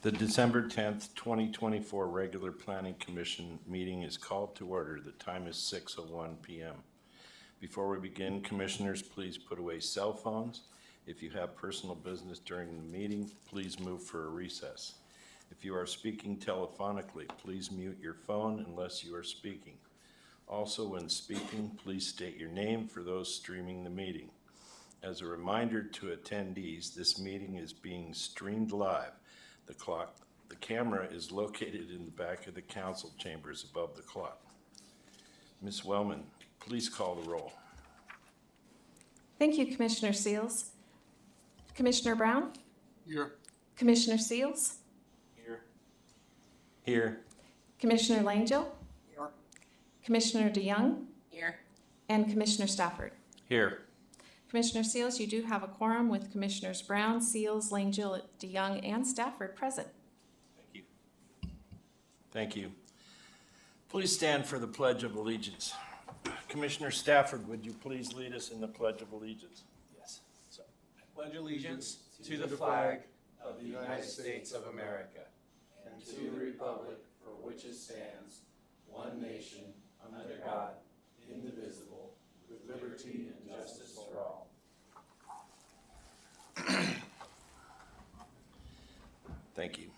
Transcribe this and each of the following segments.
The December 10th, 2024 regular Planning Commission meeting is called to order. The time is 6:01 p.m. Before we begin, commissioners, please put away cell phones. If you have personal business during the meeting, please move for a recess. If you are speaking telephonically, please mute your phone unless you are speaking. Also, when speaking, please state your name for those streaming the meeting. As a reminder to attendees, this meeting is being streamed live. The camera is located in the back of the council chambers above the clock. Ms. Wellman, please call the roll. Thank you, Commissioner Seals. Commissioner Brown? Here. Commissioner Seals? Here. Here. Commissioner Langill? Here. Commissioner DeYoung? Here. And Commissioner Stafford. Here. Commissioner Seals, you do have a quorum with Commissioners Brown, Seals, Langill, DeYoung, and Stafford present. Thank you. Thank you. Please stand for the Pledge of Allegiance. Commissioner Stafford, would you please lead us in the Pledge of Allegiance? Yes. So, I pledge allegiance to the flag of the United States of America and to the republic for which it stands, one nation, under God, indivisible, with liberty and justice for all. Thank you.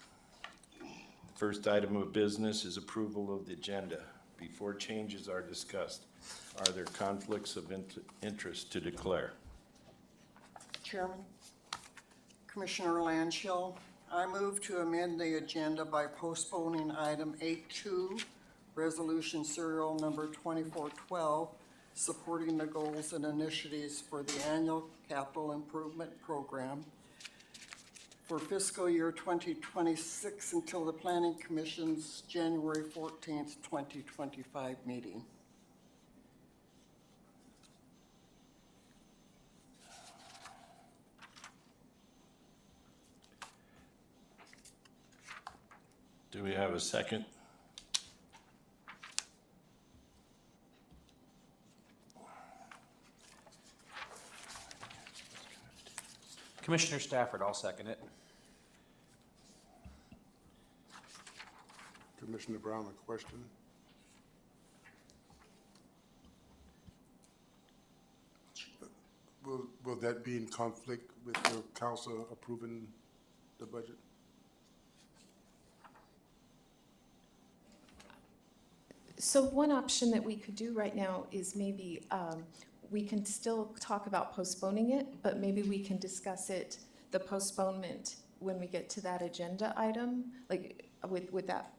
The first item of business is approval of the agenda. Before changes are discussed, are there conflicts of interest to declare? Chairman, Commissioner Langill, I move to amend the agenda by postponing item 8.2, resolution serial number 2412, supporting the goals and initiatives for the annual capital improvement program for fiscal year 2026 until the Planning Commission's January 14th, 2025 meeting. Do we have a second? Commissioner Stafford, I'll second it. Commissioner Brown, a question. Will that be in conflict with the council approving the budget? So one option that we could do right now is maybe we can still talk about postponing it, but maybe we can discuss it, the postponement, when we get to that agenda item. Like, would that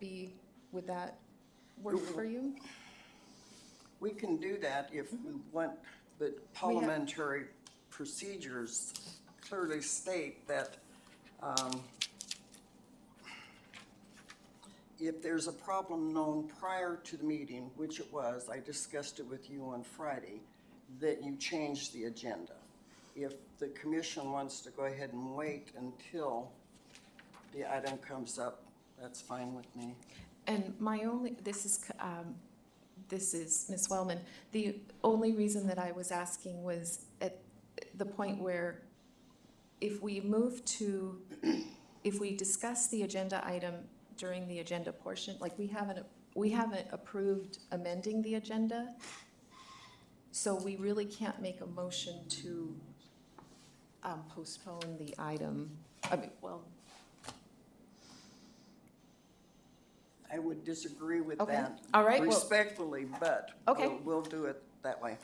work for you? We can do that if we want, but parliamentary procedures clearly state that if there's a problem known prior to the meeting, which it was, I discussed it with you on Friday, that you change the agenda. If the commission wants to go ahead and wait until the item comes up, that's fine with me. And this is Ms. Wellman. The only reason that I was asking was at the point where if we discuss the agenda item during the agenda portion, like we haven't approved amending the agenda, so we really can't make a motion to postpone the item. I would disagree with Okay. that. All right. Respectfully, but Okay. we'll do it that way.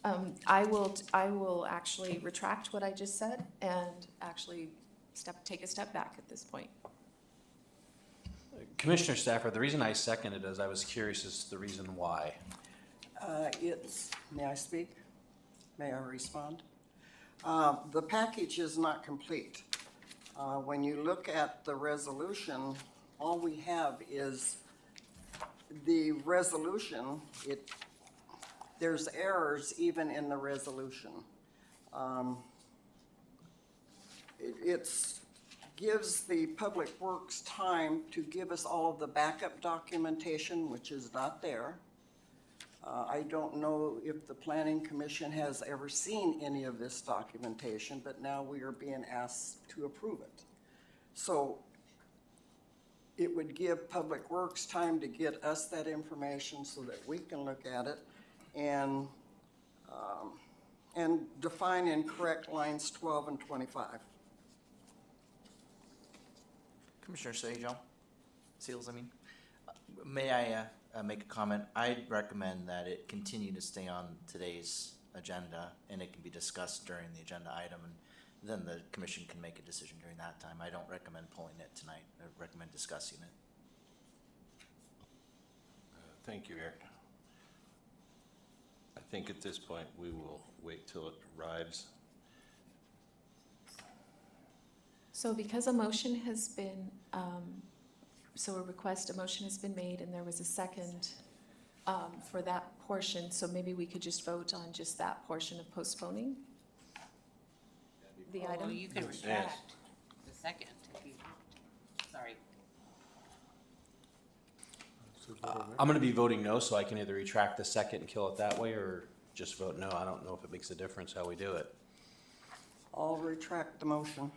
I will actually retract what I just said and actually take a step back at this point. Commissioner Stafford, the reason I seconded it is I was curious as to the reason why. May I speak? May I respond? The package is not complete. When you look at the resolution, all we have is the resolution. There's errors even in the resolution. It gives the Public Works time to give us all of the backup documentation, which is not there. I don't know if the Planning Commission has ever seen any of this documentation, but now we are being asked to approve it. So it would give Public Works time to get us that information so that we can look at it and define and correct lines 12 and 25. Commissioner Seals, may I make a comment? I'd recommend that it continue to stay on today's agenda and it can be discussed during the agenda item, and then the commission can make a decision during that time. I don't recommend pulling it tonight. I recommend discussing it. Thank you, Eric. I think at this point, we will wait till it arrives. So because a motion has been, a motion has been made and there was a second for that portion, so maybe we could just vote on just that portion of postponing the Well, item? you can Yes. retract the second if you want. Sorry. So vote on that. I'm gonna be voting no, so I can either retract the second and kill it that way, or just vote no. I don't know if it makes a difference how we do it. I'll retract the motion.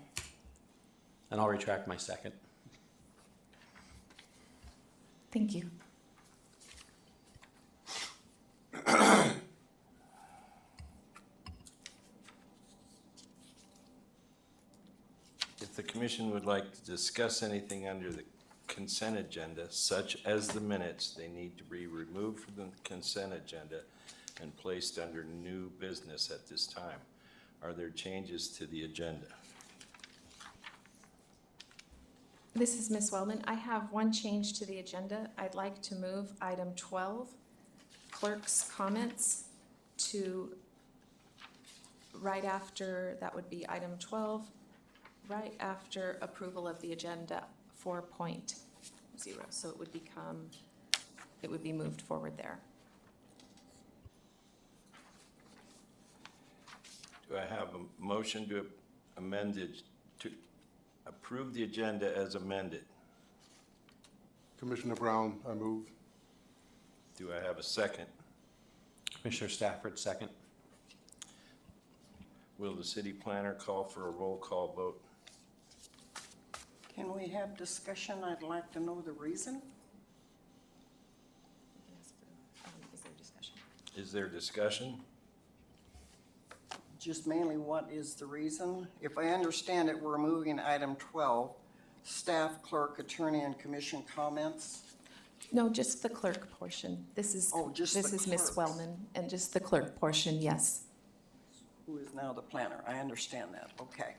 And I'll retract my second. Thank you. If the commission would like to discuss anything under the consent agenda, such as the minutes, they need to be removed from the consent agenda and placed under new business at this time. Are there changes to the agenda? This is Ms. Wellman. I have one change to the agenda. I'd like to move item 12, clerk's comments, to right after, that would be item 12, right after approval of the agenda 4.0. So it would be moved forward there. Do I have a motion to amend it, to approve the agenda as amended? Commissioner Brown, I move. Do I have a second? Commissioner Stafford, second. Will the city planner call for a roll call vote? Can we have discussion? I'd like to know the reason. Is there discussion? Is there discussion? Just mainly what is the reason? If I understand it, we're moving item 12, staff, clerk, attorney, and commission comments. No, just the clerk portion. This is, Oh, just the this is Ms. clerk. Wellman, and just the clerk portion, yes. Who is now the planner? I understand that, okay.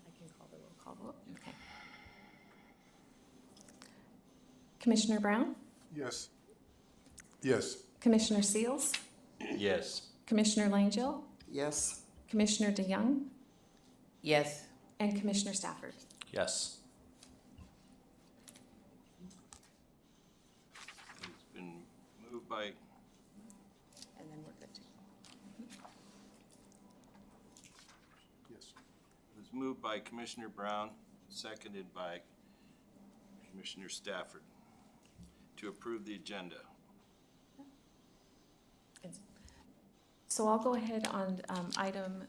I can call the roll call vote. Okay. Commissioner Brown? Yes. Yes. Commissioner Seals? Yes. Commissioner Langill? Yes, Commissioner DeYoung? Yes. And Commissioner Stafford? Yes. It's been moved by, And then we're good to go. Yes. it was moved by Commissioner Brown, seconded by Commissioner Stafford to approve the agenda. So I'll go ahead on item,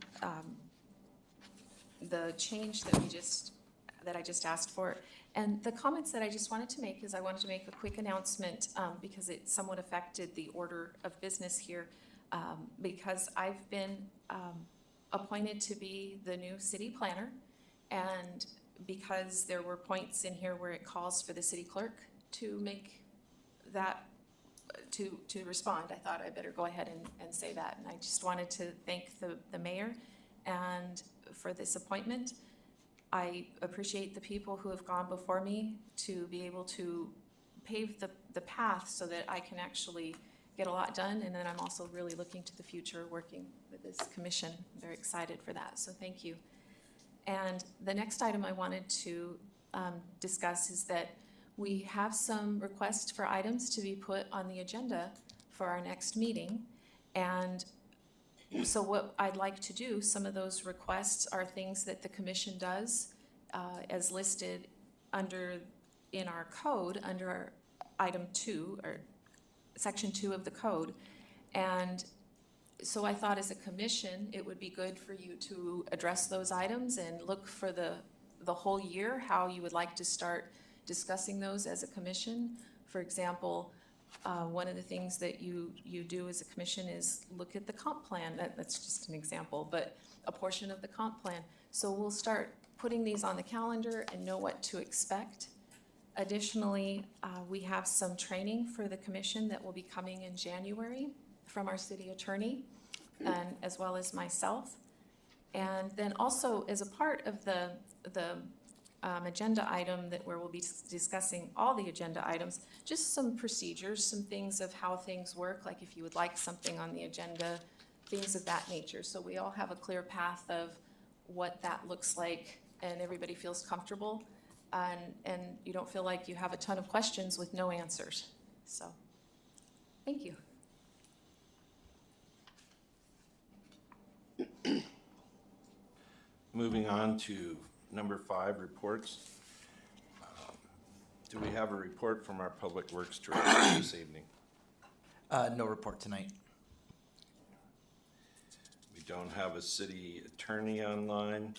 the change that I just asked for. And the comments that I just wanted to make is I wanted to make a quick announcement because it somewhat affected the order of business here. Because I've been appointed to be the new city planner, and because there were points in here where it calls for the city clerk to make that, to respond, I thought I better go ahead and say that. And I just wanted to thank the mayor and for this appointment. I appreciate the people who have gone before me to be able to pave the path so that I can actually get a lot done. And then I'm also really looking to the future, working with this commission. I'm very excited for that, so thank you. And the next item I wanted to discuss is that we have some requests for items to be put on the agenda for our next meeting. And so what I'd like to do, some of those requests are things that the commission does as listed in our code, under our item 2, or section 2 of the code. And So I thought as a commission, it would be good for you to address those items and look for the whole year, how you would like to start discussing those as a commission. For example, one of the things that you do as a commission is look at the comp plan. That's just an example, but a portion of the comp plan. So we'll start putting these on the calendar and know what to expect. Additionally, we have some training for the commission that will be coming in January from our city attorney, and as well as myself. And then also, as a part of the agenda item where we'll be discussing all the agenda items, just some procedures, some things of how things work, like if you would like something on the agenda, things of that nature. So we all have a clear path of what that looks like, and everybody feels comfortable, and you don't feel like you have a ton of questions with no answers. So, thank you. Moving on to number 5, reports. Do we have a report from our Public Works Director this evening? No report tonight. We don't have a city attorney online.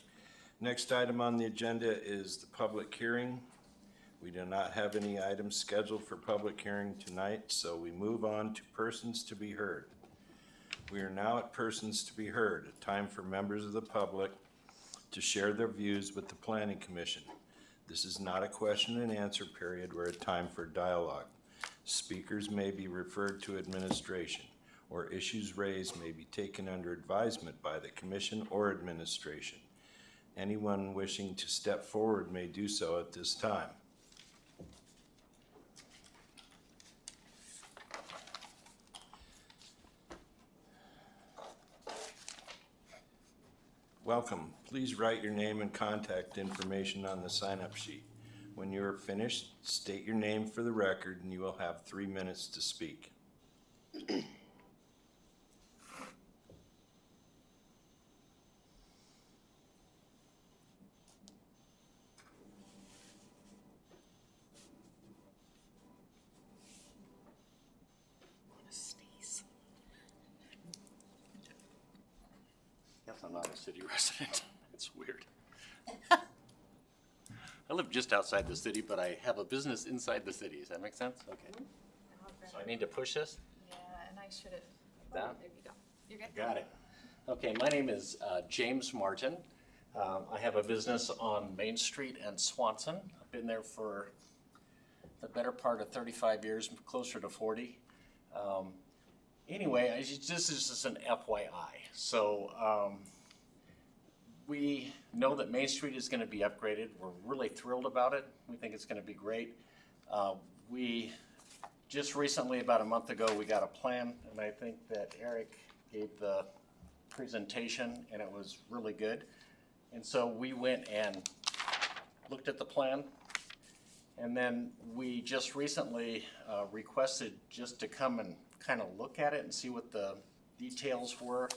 Next item on the agenda is the public hearing. We do not have any items scheduled for public hearing tonight, so we move on to persons to be heard. We are now at persons to be heard, a time for members of the public to share their views with the Planning Commission. This is not a question and answer period or a time for dialogue. Speakers may be referred to administration, or issues raised may be taken under advisement by the Commission or administration. Anyone wishing to step forward may do so at this time. Welcome. Please write your name and contact information on the sign-up sheet. When you are finished, state your name for the record and you will have 3 minutes to speak. Guess I'm not a city resident. It's weird. I live just outside the city, but I have a business inside the city. Does that make sense? Okay. So I need to push this? Yeah, and I should have. That? There you go. You're good. Got it. Okay, my name is James Martin. I have a business on Main Street and Swanson. I've been there for the better part of 35 years, closer to 40. Anyway, this is just an FYI. So we know that Main Street is going to be upgraded. We're really thrilled about it. We think it's going to be great. We just recently, about a month ago, we got a plan, and I think that Eric gave the presentation, and it was really good. And so we went and looked at the plan, and then we just recently requested just to come and kind of look at it and see what the details were.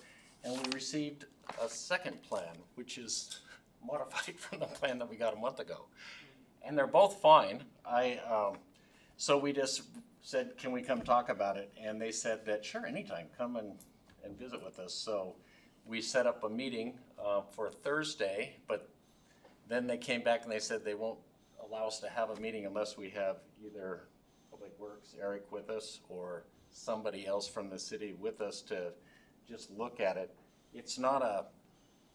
And we received a second plan, which is modified from the plan that we got a month ago. And they're both fine. So we just said, can we come talk about it? And they said that, sure, anytime, come and visit with us. So we set up a meeting for Thursday, but then they came back and they said they won't allow us to have a meeting unless we have either Public Works, Eric, with us, or somebody else from the city with us to just look at it. It's not a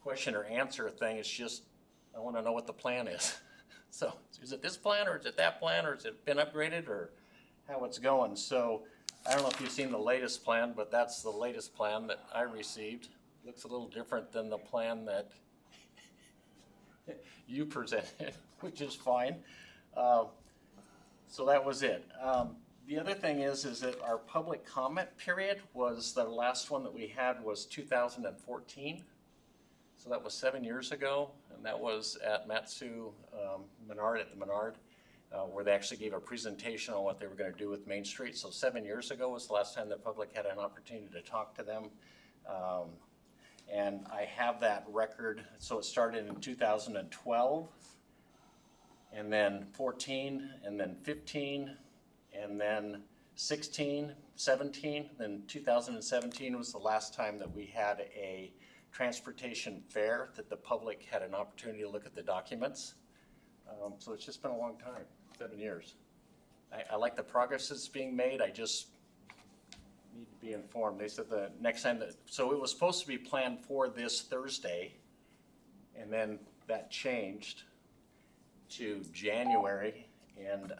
question or answer thing. It's just, I want to know what the plan is. So is it this plan, or is it that plan, or has it been upgraded, or how it's going? So I don't know if you've seen the latest plan, but that's the latest plan that I received. Looks a little different than the plan that you presented, which is fine. So that was it. The other thing is that our public comment period was, the last one that we had was 2014. So that was 7 years ago, and that was at Matsu Menard, at the Menard, where they actually gave a presentation on what they were going to do with Main Street. So 7 years ago was the last time the public had an opportunity to talk to them. And I have that record. So it started in 2012, and then 14, and then 15, and then 16, 17, then 2017 was the last time that we had a transportation fair that the public had an opportunity to look at the documents. So it's just been a long time, 7 years. I like the progress that's being made, I just need to be informed. They said the next time that, so it was supposed to be planned for this Thursday, and then that changed to January, and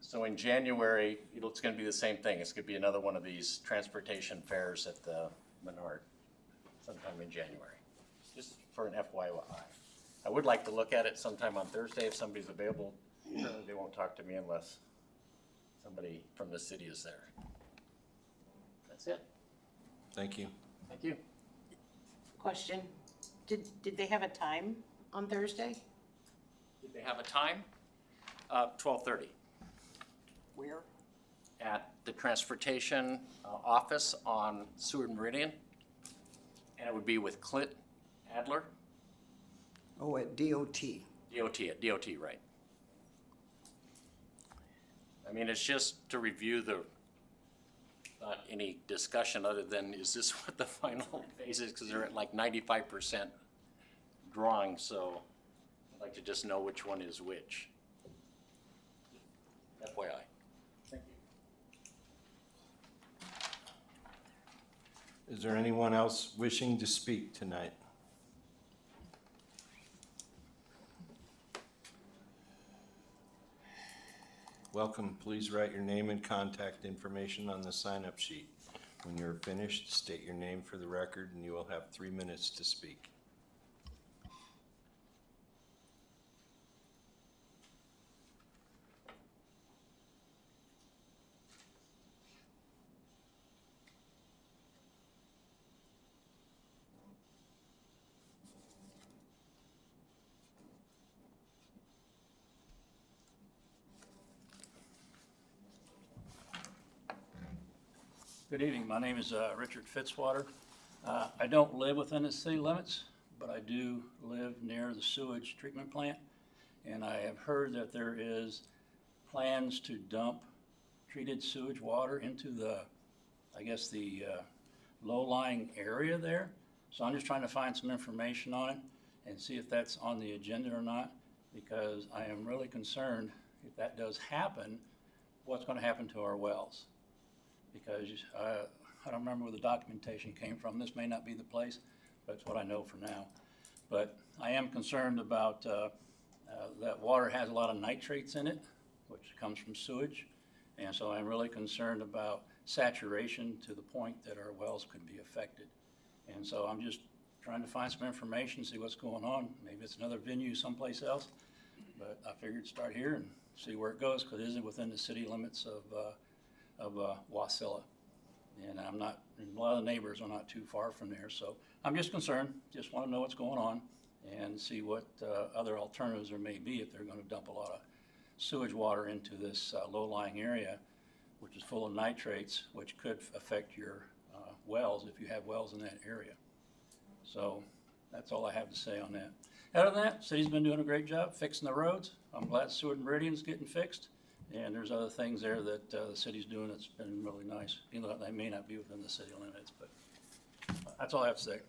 so in January, it's gonna be the same thing. It's gonna be another one of these transportation fairs at the Menard sometime in January, just for an FYI. I would like to look at it sometime on Thursday if somebody's available. Apparently they won't talk to me unless somebody from the city is there. That's it. Thank you. Thank you. Question, did they have a time on Thursday? Did they have a time? 12:30 Where? at the transportation office on Seward Meridian. And it would be with Clint Adler, Oh, at DOT. DOT, right. I mean, it's just to review not any discussion other than, is this what the final phase is? Because they're at like 95% drawing, so I'd like to just know which one is which. FYI. Thank you. Is there anyone else wishing to speak tonight? Welcome. Please write your name and contact information on the sign-up sheet. When you're finished, state your name for the record, and you will have 3 minutes to speak. Good evening. My name is Richard Fitzwater. I don't live within the city limits, but I do live near the sewage treatment plant. And I have heard that there is plans to dump treated sewage water into the, I guess, the low-lying area there. So I'm just trying to find some information on it and see if that's on the agenda or not, because I am really concerned if that does happen, what's going to happen to our wells. Because I don't remember where the documentation came from. This may not be the place, but it's what I know for now. But I am concerned about that water has a lot of nitrates in it, which comes from sewage. And so I'm really concerned about saturation to the point that our wells could be affected. And so I'm just trying to find some information, see what's going on. Maybe it's another venue someplace else, but I figured start here and see where it goes, because it isn't within the city limits of Wasilla. And I'm not, and a lot of the neighbors are not too far from there, so I'm just concerned, just want to know what's going on and see what other alternatives there may be if they're going to dump a lot of sewage water into this low-lying area, which is full of nitrates, which could affect your wells if you have wells in that area. So that's all I have to say on that. Other than that, city's been doing a great job fixing the roads. I'm glad Seward Meridian's getting fixed. And there's other things there that the city's doing that's been really nice, even though they may not be within the city limits, but that's all I have to say.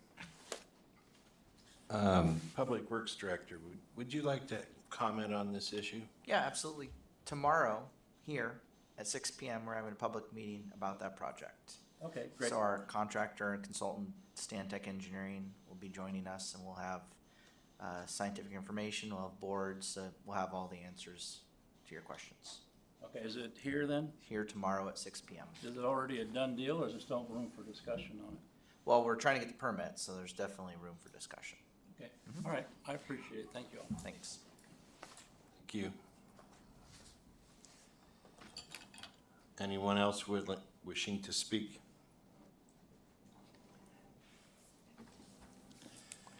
Public Works Director, would you like to comment on this issue? Yeah, absolutely. Tomorrow, here at 6 p.m., we're having a public meeting about that project. Okay, great. So our contractor and consultant, Stantec Engineering, will be joining us, and we'll have scientific information, we'll have boards, we'll have all the answers to your questions. Okay, is it here then? Here tomorrow at 6 p.m. Is it already a done deal, or is there still room for discussion on it? Well, we're trying to get the permits, so there's definitely room for discussion. Okay, all right, I appreciate it, thank you all. Thanks. Thank you. Anyone else wishing to speak?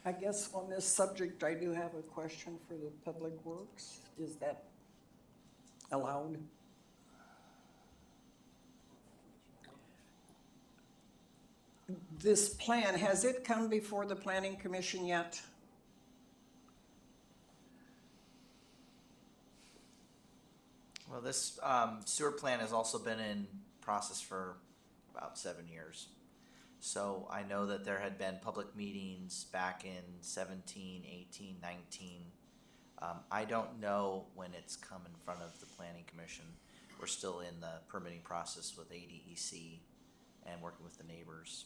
I guess on this subject, I do have a question for the Public Works. Is that allowed? This plan, has it come before the Planning Commission yet? Well, Well, this sewer plant has also been in process for about 7 years. So I know that there had been public meetings back in 17, 18, 19. I don't know when it's come in front of the Planning Commission. We're still in the permitting process with ADEC and working with the neighbors.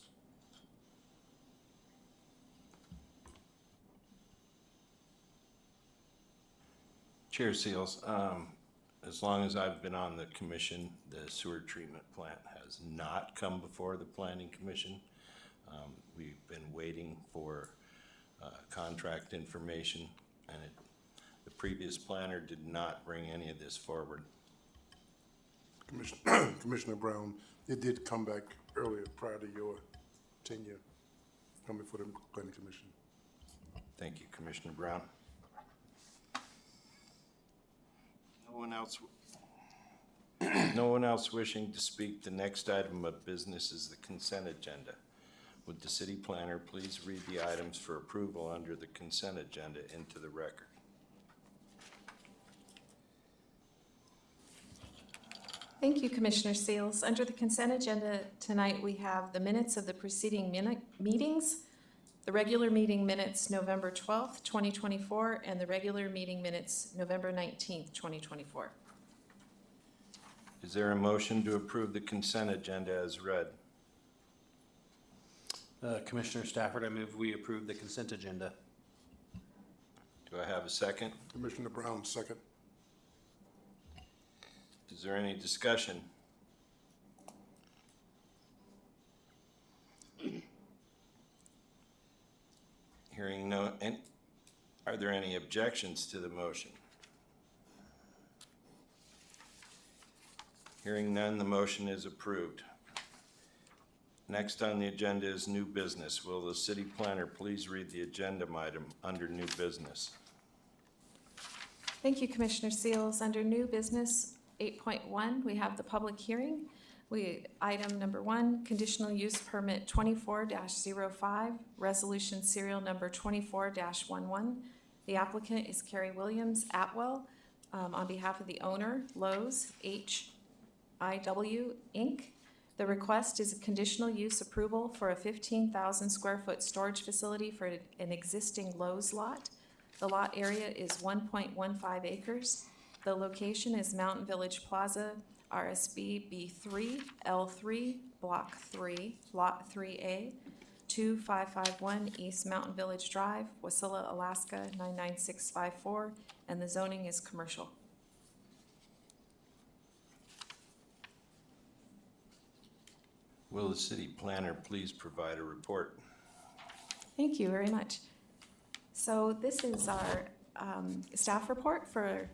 Chair Seals, as long as I've been on the commission, the sewer treatment plant has not come before the planning commission. We've been waiting for contract information, and the previous planner did not bring any of this forward. Commissioner Brown, it did come back earlier prior to your tenure coming for the planning commission. Thank you, Commissioner Brown. No one else wishing to speak. The next item of business is the consent agenda. Would the city planner please read the items for approval under the consent agenda into the record? Thank you, Commissioner Seals. Under the consent agenda tonight, we have the minutes of the preceding meetings, the regular meeting minutes November 12th, 2024, and the regular meeting minutes November 19th, 2024. Is there a motion to approve the consent agenda as read? Commissioner Stafford, I move we approve the consent agenda. Do I have a second? Commissioner Brown, second. Is there any discussion? Hearing no, and are there any objections to the motion? Hearing none, the motion is approved. Next on the agenda is new business. Will the city planner please read the agenda item under new business? Thank you, Commissioner Seals. Under new business 8.1, we have the public hearing. Item number 1, conditional use permit 24-05, resolution serial number 24-11. The applicant is Carrie Williams Atwell on behalf of the owner, Lowe's HIW Inc. The request is a conditional use approval for a 15,000 square foot storage facility for an existing Lowe's lot. The lot area is 1.15 acres. The location is Mountain Village Plaza, RSB B3, L3, Block 3, Lot 3A, 2551 East Mountain Village Drive, Wasilla, Alaska 99654, and the zoning is commercial. Will the city planner please provide a report? Thank you very much. So this is our staff report for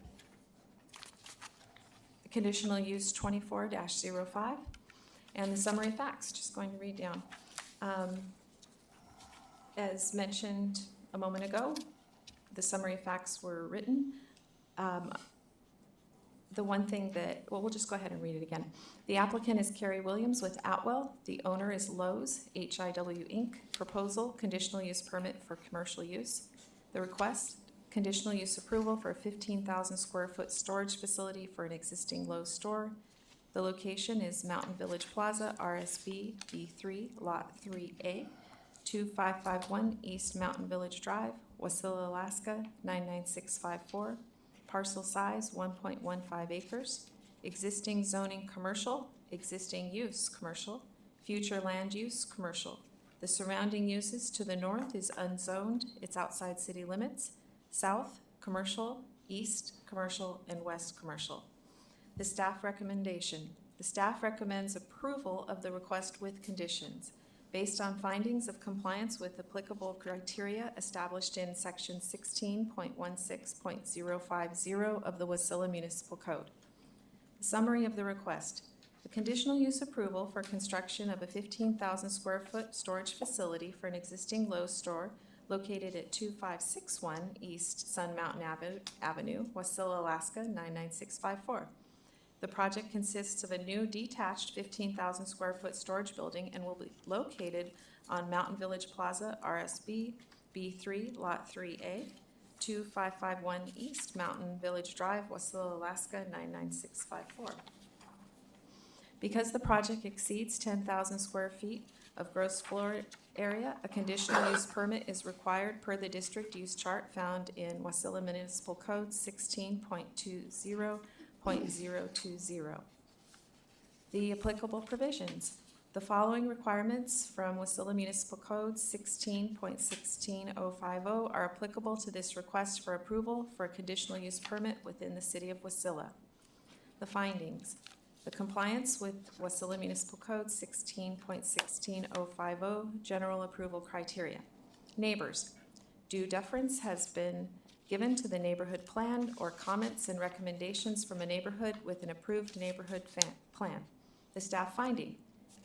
conditional use 24-05 and the summary facts, just going to read down. As mentioned a moment ago, the summary facts were written. The one thing that, well, we'll just go ahead and read it again. The applicant is Carrie Williams with Atwell. The owner is Lowe's HIW Inc. Proposal, conditional use permit for commercial use. The request, conditional use approval for a 15,000 square foot storage facility for an existing Lowe's store. The location is Mountain Village Plaza, RSB B3, Lot 3A, 2551 East Mountain Village Drive, Wasilla, Alaska 99654. Parcel size 1.15 acres. Existing zoning commercial, existing use commercial, future land use commercial. The surrounding uses to the north is unzoned, it's outside city limits. South, commercial, east, commercial, and west, commercial. The staff recommendation. The staff recommends approval of the request with conditions based on findings of compliance with applicable criteria established in section 16.16.050 of the Wasilla Municipal Code. Summary of the request. The conditional use approval for construction of a 15,000 square foot storage facility for an existing Lowe's store located at 2561 East Sun Mountain Avenue, Wasilla, Alaska 99654. The project consists of a new detached 15,000 square foot storage building and will be located on Mountain Village Plaza, RSB B3, Lot 3A. 2551 East Mountain Village Drive, Wasilla, Alaska 99654. Because the project exceeds 10,000 square feet of gross floor area, a conditional use permit is required per the district use chart found in Wasilla Municipal Code 16.20.020. The applicable provisions. The following requirements from Wasilla Municipal Code 16.16050 are applicable to this request for approval for a conditional use permit within the city of Wasilla. The findings. The compliance with Wasilla Municipal Code 16.16050 general approval criteria. Neighbors. Due deference has been given to the neighborhood plan or comments and recommendations from a neighborhood with an approved neighborhood plan. The staff finding.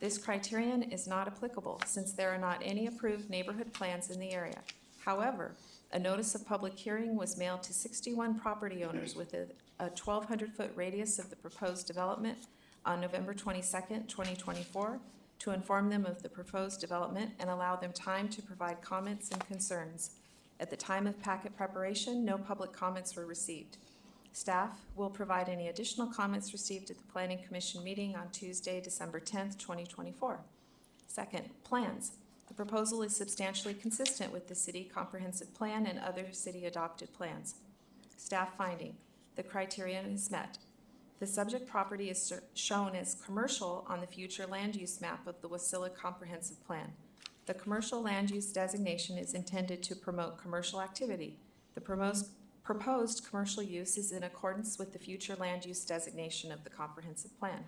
This criterion is not applicable since there are not any approved neighborhood plans in the area. However, a notice of public hearing was mailed to 61 property owners with a 1,200-foot radius of the proposed development on November 22nd, 2024, to inform them of the proposed development and allow them time to provide comments and concerns. At the time of packet preparation, no public comments were received. Staff will provide any additional comments received at the Planning Commission meeting on Tuesday, December 10th, 2024. Second, plans. The proposal is substantially consistent with the City Comprehensive Plan and other city-adopted plans. Staff finding. The criterion is met. The subject property is shown as commercial on the future land use map of the Wasilla Comprehensive Plan. The commercial land use designation is intended to promote commercial activity. The proposed commercial use is in accordance with the future land use designation of the Comprehensive Plan.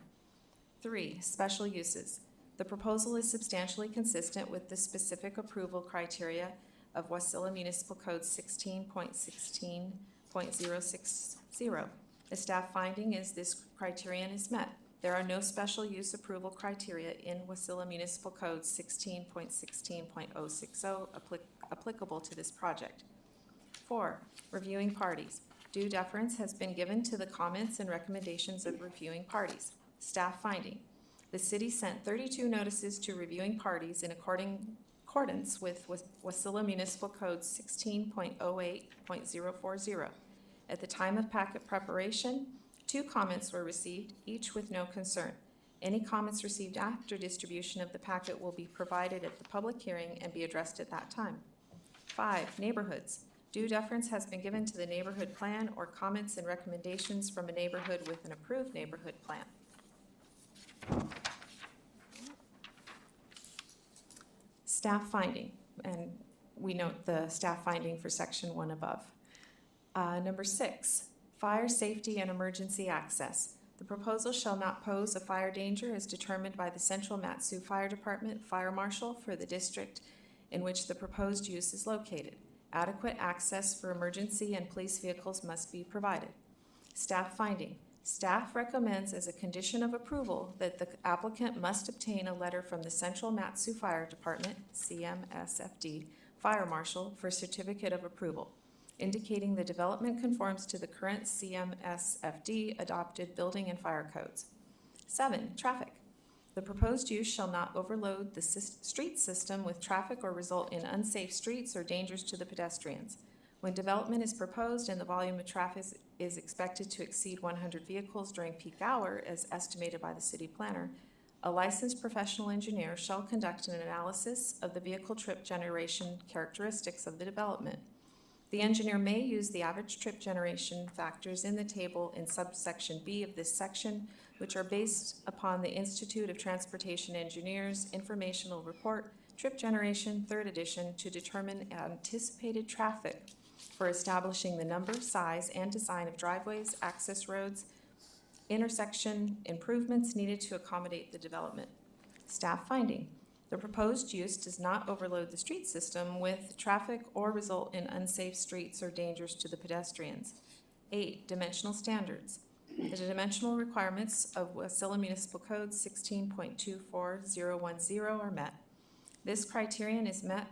3. Special uses. The proposal is substantially consistent with the specific approval criteria of Wasilla Municipal Code 16.16.060. The staff finding is this criterion is met. There are no special use approval criteria in Wasilla Municipal Code 16.16.060 applicable to this project. 4. Reviewing parties. Due deference has been given to the comments and recommendations of reviewing parties. Staff finding. The city sent 32 notices to reviewing parties in accordance with Wasilla Municipal Code 16.08.040. At the time of packet preparation, 2 comments were received, each with no concern. Any comments received after distribution of the packet will be provided at the public hearing and be addressed at that time. 5. Neighborhoods. Due deference has been given to the neighborhood plan or comments and recommendations from a neighborhood with an approved neighborhood plan. Staff finding, and we note the staff finding for section 1 above. Number 6, fire safety and emergency access. The proposal shall not pose a fire danger as determined by the Central Mat-Su Fire Department Fire Marshal for the district in which the proposed use is located. Adequate access for emergency and police vehicles must be provided. Staff finding. Staff recommends as a condition of approval that the applicant must obtain a letter from the Central Mat-Su Fire Department, CMSFD, Fire Marshal for certificate of approval, indicating the development conforms to the current CMSFD adopted building and fire codes. 7. Traffic. The proposed use shall not overload the street system with traffic or result in unsafe streets or dangers to the pedestrians. When development is proposed and the volume of traffic is expected to exceed 100 vehicles during peak hour, as estimated by the city planner, a licensed professional engineer shall conduct an analysis of the vehicle trip generation characteristics of the development. The engineer may use the average trip generation factors in the table in subsection B of this section, which are based upon the Institute of Transportation Engineers Informational Report, Trip Generation, 3rd edition, to determine anticipated traffic for establishing the number, size, and design of driveways, access roads, intersection improvements needed to accommodate the development. Staff finding. The proposed use does not overload the street system with traffic or result in unsafe streets or dangers to the pedestrians. 8. Dimensional standards. The dimensional requirements of Wasilla Municipal Code 16.24010 are met. This criterion is met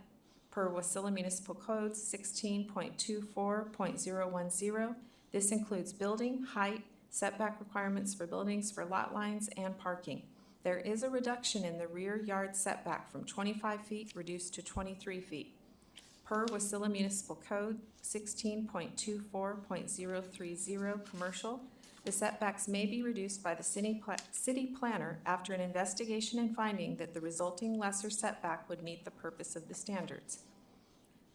per Wasilla Municipal Code 16.24.010. This includes building, height, setback requirements for buildings for lot lines, and parking. There is a reduction in the rear yard setback from 25 feet reduced to 23 feet. Per Wasilla Municipal Code 16.24.030 commercial, the setbacks may be reduced by the city planner after an investigation and finding that the resulting lesser setback would meet the purpose of the standards.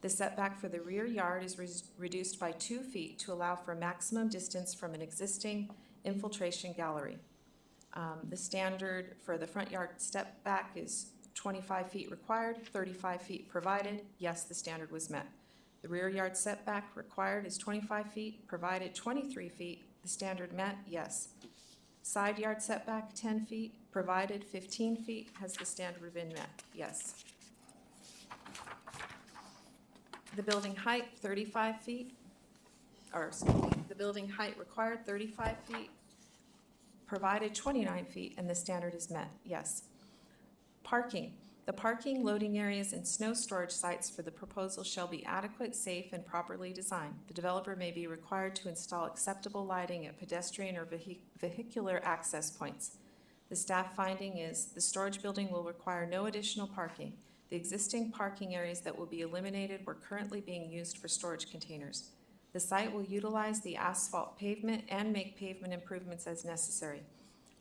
The setback for the rear yard is reduced by 2 feet to allow for maximum distance from an existing infiltration gallery. The standard for the front yard step back is 25 feet required, 35 feet provided. Yes, the standard was met. The rear yard setback required is 25 feet, provided 23 feet. The standard met. Yes. Side yard setback 10 feet, provided 15 feet. Has the standard been met? Yes. The building height 35 feet, or excuse me, the building height required 35 feet, provided 29 feet, and the standard is met. Yes. Parking. The parking, loading areas, and snow storage sites for the proposal shall be adequate, safe, and properly designed. The developer may be required to install acceptable lighting at pedestrian or vehicular access points. The staff finding is the storage building will require no additional parking. The existing parking areas that will be eliminated were currently being used for storage containers. The site will utilize the asphalt pavement and make pavement improvements as necessary.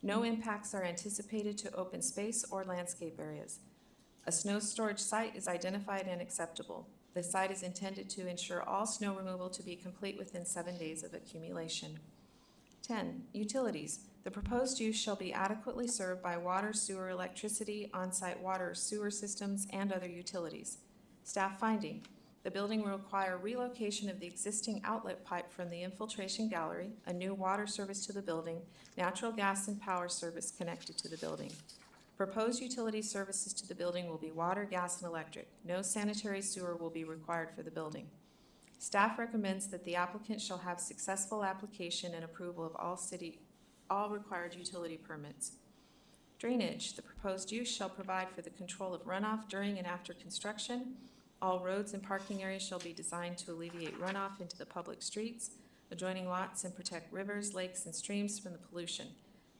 No impacts are anticipated to open space or landscape areas. A snow storage site is identified and acceptable. The site is intended to ensure all snow removal to be complete within 7 days of accumulation. 10. Utilities. The proposed use shall be adequately served by water, sewer, electricity, on-site water, sewer systems, and other utilities. Staff finding. The building will require relocation of the existing outlet pipe from the infiltration gallery, a new water service to the building, natural gas and power service connected to the building. Proposed utility services to the building will be water, gas, and electric. No sanitary sewer will be required for the building. Staff recommends that the applicant shall have successful application and approval of all required utility permits. Drainage. The proposed use shall provide for the control of runoff during and after construction. All roads and parking areas shall be designed to alleviate runoff into the public streets, adjoining lots, and protect rivers, lakes, and streams from the pollution.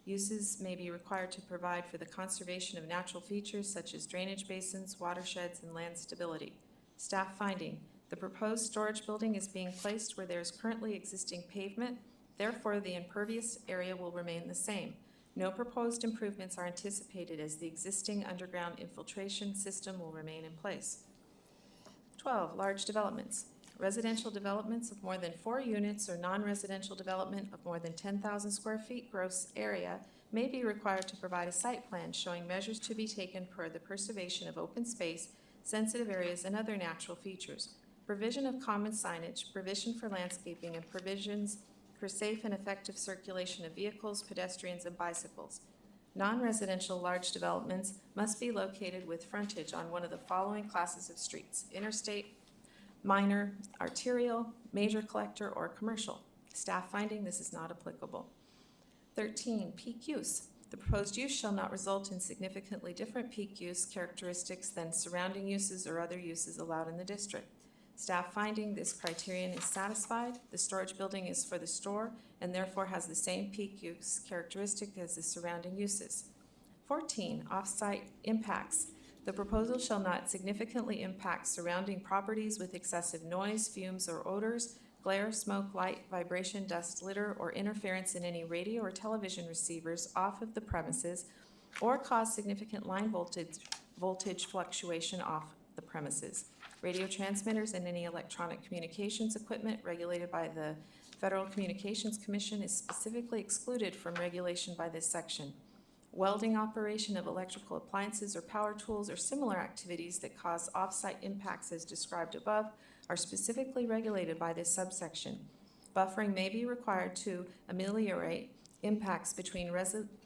Uses may be required to provide for the conservation of natural features such as drainage basins, watersheds, and land stability. Staff finding. The proposed storage building is being placed where there is currently existing pavement. Therefore, the impervious area will remain the same. No proposed improvements are anticipated as the existing underground infiltration system will remain in place. 12. Large developments. Residential developments of more than 4 units or non-residential development of more than 10,000 square feet gross area may be required to provide a site plan showing measures to be taken per the preservation of open space, sensitive areas, and other natural features. Provision of common signage, provision for landscaping, and provisions for safe and effective circulation of vehicles, pedestrians, and bicycles. Non-residential large developments must be located with frontage on one of the following classes of streets: interstate, minor, arterial, major collector, or commercial. Staff finding this is not applicable. 13. Peak use. The proposed use shall not result in significantly different peak use characteristics than surrounding uses or other uses allowed in the district. Staff finding this criterion is satisfied. The storage building is for the store and therefore has the same peak use characteristic as the surrounding uses. 14. Off-site impacts. The proposal shall not significantly impact surrounding properties with excessive noise, fumes, or odors, glare, smoke, light, vibration, dust, litter, or interference in any radio or television receivers off of the premises, or cause significant line voltage fluctuation off the premises. Radio transmitters and any electronic communications equipment regulated by the Federal Communications Commission is specifically excluded from regulation by this section. Welding operation of electrical appliances or power tools or similar activities that cause off-site impacts as described above are specifically regulated by this subsection. Buffering may be required to ameliorate impacts between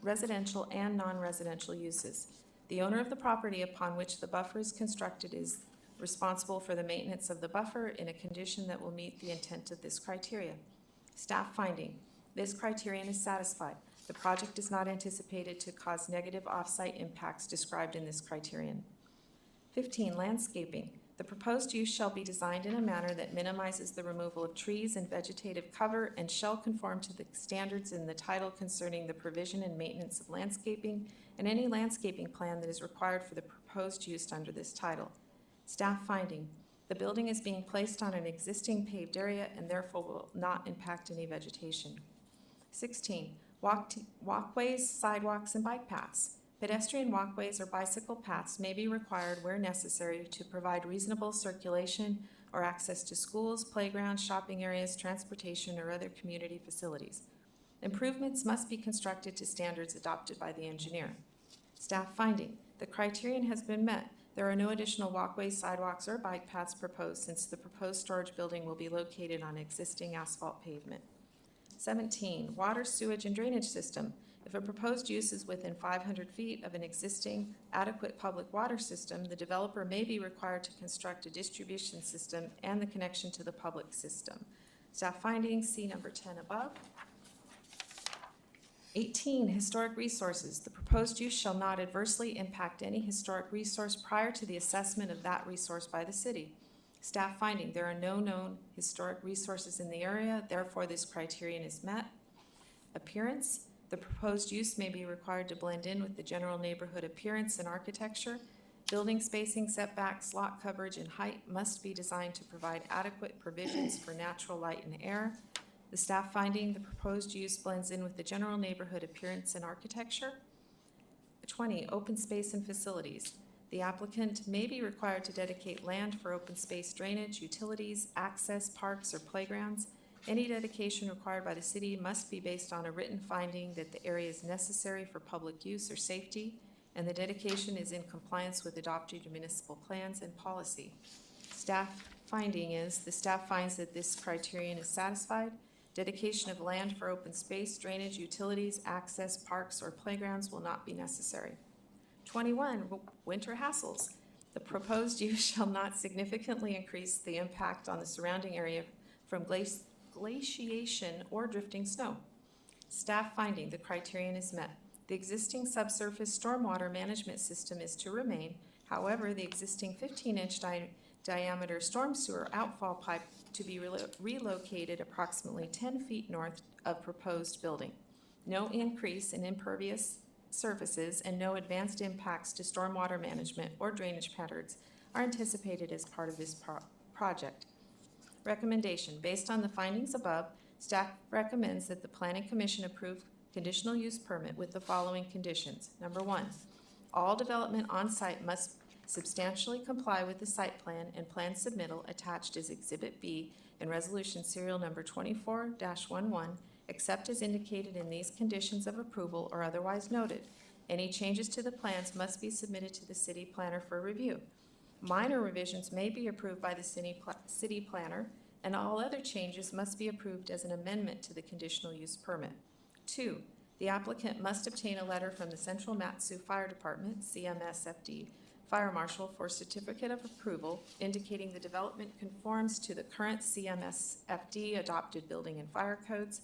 residential and non-residential uses. The owner of the property upon which the buffer is constructed is responsible for the maintenance of the buffer in a condition that will meet the intent of this criteria. Staff finding. This criterion is satisfied. The project is not anticipated to cause negative off-site impacts described in this criterion. 15. Landscaping. The proposed use shall be designed in a manner that minimizes the removal of trees and vegetative cover and shall conform to the standards in the title concerning the provision and maintenance of landscaping and any landscaping plan that is required for the proposed use under this title. Staff finding. The building is being placed on an existing paved area and therefore will not impact any vegetation. 16, walkways, sidewalks, and bike paths. Pedestrian walkways or bicycle paths may be required where necessary to provide reasonable circulation or access to schools, playgrounds, shopping areas, transportation, or other community facilities. Improvements must be constructed to standards adopted by the engineer. Staff finding, the criterion has been met. There are no additional walkways, sidewalks, or bike paths proposed since the proposed storage building will be located on existing asphalt pavement. 17, water, sewage, and drainage system. If a proposed use is within 500 feet of an existing adequate public water system, the developer may be required to construct a distribution system and the connection to the public system. Staff findings, see number 10 above. 18, historic resources. The proposed use shall not adversely impact any historic resource prior to the assessment of that resource by the city. Staff finding, there are no known historic resources in the area, therefore this criterion is met. Appearance, the proposed use may be required to blend in with the general neighborhood appearance and architecture. Building spacing, setbacks, lot coverage, and height must be designed to provide adequate provisions for natural light and air. The staff finding, the proposed use blends in with the general neighborhood appearance and architecture. 20, open space and facilities. The applicant may be required to dedicate land for open space drainage, utilities, access, parks, or playgrounds. Any dedication required by the city must be based on a written finding that the area is necessary for public use or safety, and the dedication is in compliance with adopted municipal plans and policy. Staff finding is, the staff finds that this criterion is satisfied. Dedication of land for open space, drainage, utilities, access, parks, or playgrounds will not be necessary. 21, winter hassles. The proposed use shall not significantly increase the impact on the surrounding area from glaciation or drifting snow. Staff finding, the criterion is met. The existing subsurface stormwater management system is to remain. However, the existing 15-inch diameter storm sewer outfall pipe to be relocated approximately 10 feet north of proposed building. No increase in impervious surfaces and no advanced impacts to stormwater management or drainage patterns are anticipated as part of this project. Recommendation, based on the findings above, staff recommends that the Planning Commission approve conditional use permit with the following conditions. Number 1, all development on site must substantially comply with the site plan and plan submittal attached as Exhibit B in Resolution Serial Number 24-11, except as indicated in these conditions of approval or otherwise noted. Any changes to the plans must be submitted to the city planner for review. Minor revisions may be approved by the city planner, and all other changes must be approved as an amendment to the conditional use permit. 2, the applicant must obtain a letter from the Central Mat-Su Fire Department, CMSFD, Fire Marshal for certificate of approval indicating the development conforms to the current CMSFD adopted building and fire codes.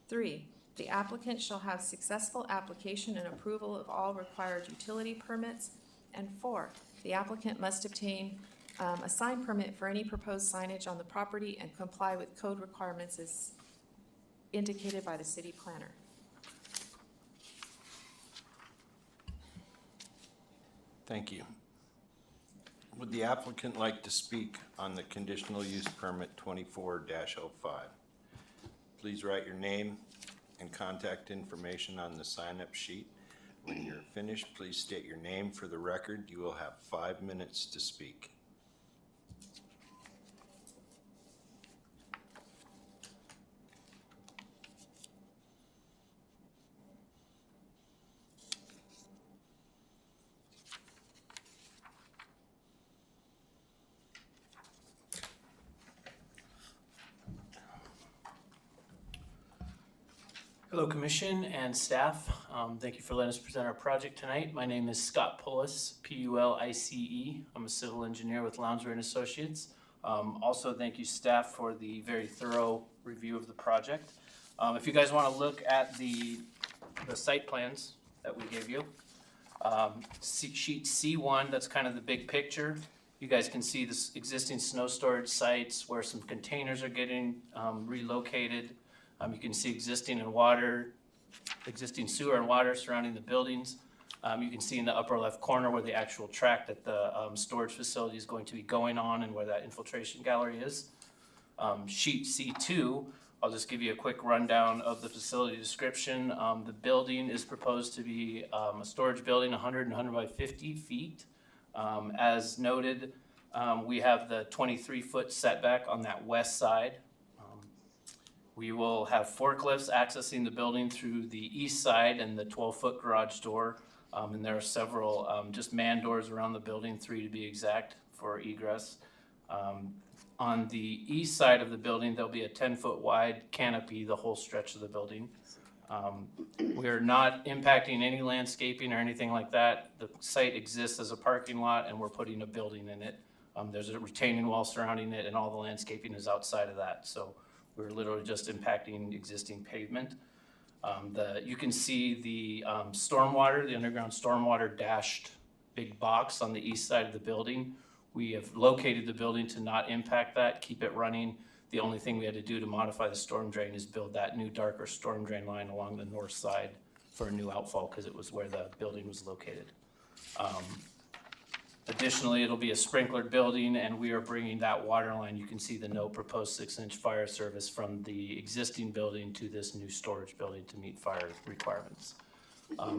3, the applicant shall have successful application and approval of all required utility permits. And 4, the applicant must obtain a sign permit for any proposed signage on the property and comply with code requirements as indicated by the city planner. Thank you. Would the applicant like to speak on the conditional use permit 24-05? Please write your name and contact information on the sign-up sheet. When you're finished, please state your name for the record. You will have 5 minutes to speak. Hello, Commission and staff. Thank you for letting us present our project tonight. My name is Scott Pullis, P-U-L-I-C-E. I'm a civil engineer with Lounsbury & Associates. Also, thank you, staff, for the very thorough review of the project. If you guys want to look at the site plans that we gave you, sheet C1, that's kind of the big picture. You guys can see this existing snow storage sites where some containers are getting relocated. You can see existing sewer and water surrounding the buildings. You can see in the upper left corner where the actual track that the storage facility is going to be going on and where that infiltration gallery is. Sheet C2, I'll just give you a quick rundown of the facility description. The building is proposed to be a storage building, 100 and 100 by 50 feet. As noted, we have the 23-foot setback on that west side. We will have forklifts accessing the building through the east side and the 12-foot garage door. And there are several just man doors around the building, 3 to be exact, for egress. On the east side of the building, there'll be a 10-foot wide canopy the whole stretch of the building. We're not impacting any landscaping or anything like that. The site exists as a parking lot and we're putting a building in it. There's a retaining wall surrounding it and all the landscaping is outside of that. So we're literally just impacting existing pavement. You can see the stormwater, the underground stormwater dashed big box on the east side of the building. We have located the building to not impact that, keep it running. The only thing we had to do to modify the storm drain is build that new darker storm drain line along the north side for a new outfall because it was where the building was located. Additionally, it'll be a sprinklered building and we are bringing that water line. You can see the no proposed 6-inch fire service from the existing building to this new storage building to meet fire requirements.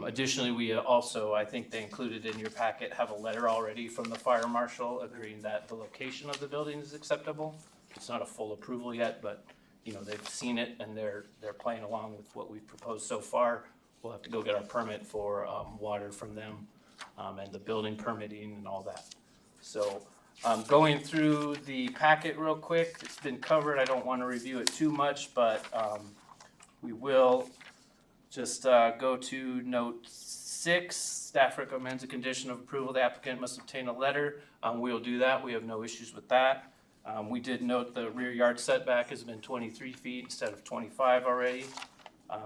Additionally, we also, I think they included in your packet, have a letter already from the fire marshal agreeing that the location of the building is acceptable. It's not a full approval yet, but you know, they've seen it and they're playing along with what we've proposed so far. We'll have to go get our permit for water from them and the building permitting and all that. So going through the packet real quick, it's been covered. I don't want to review it too much, but we will just go to note 6. Staff recommends a condition of approval. The applicant must obtain a letter. We'll do that. We have no issues with that. We did note the rear yard setback has been 23 feet instead of 25 already. What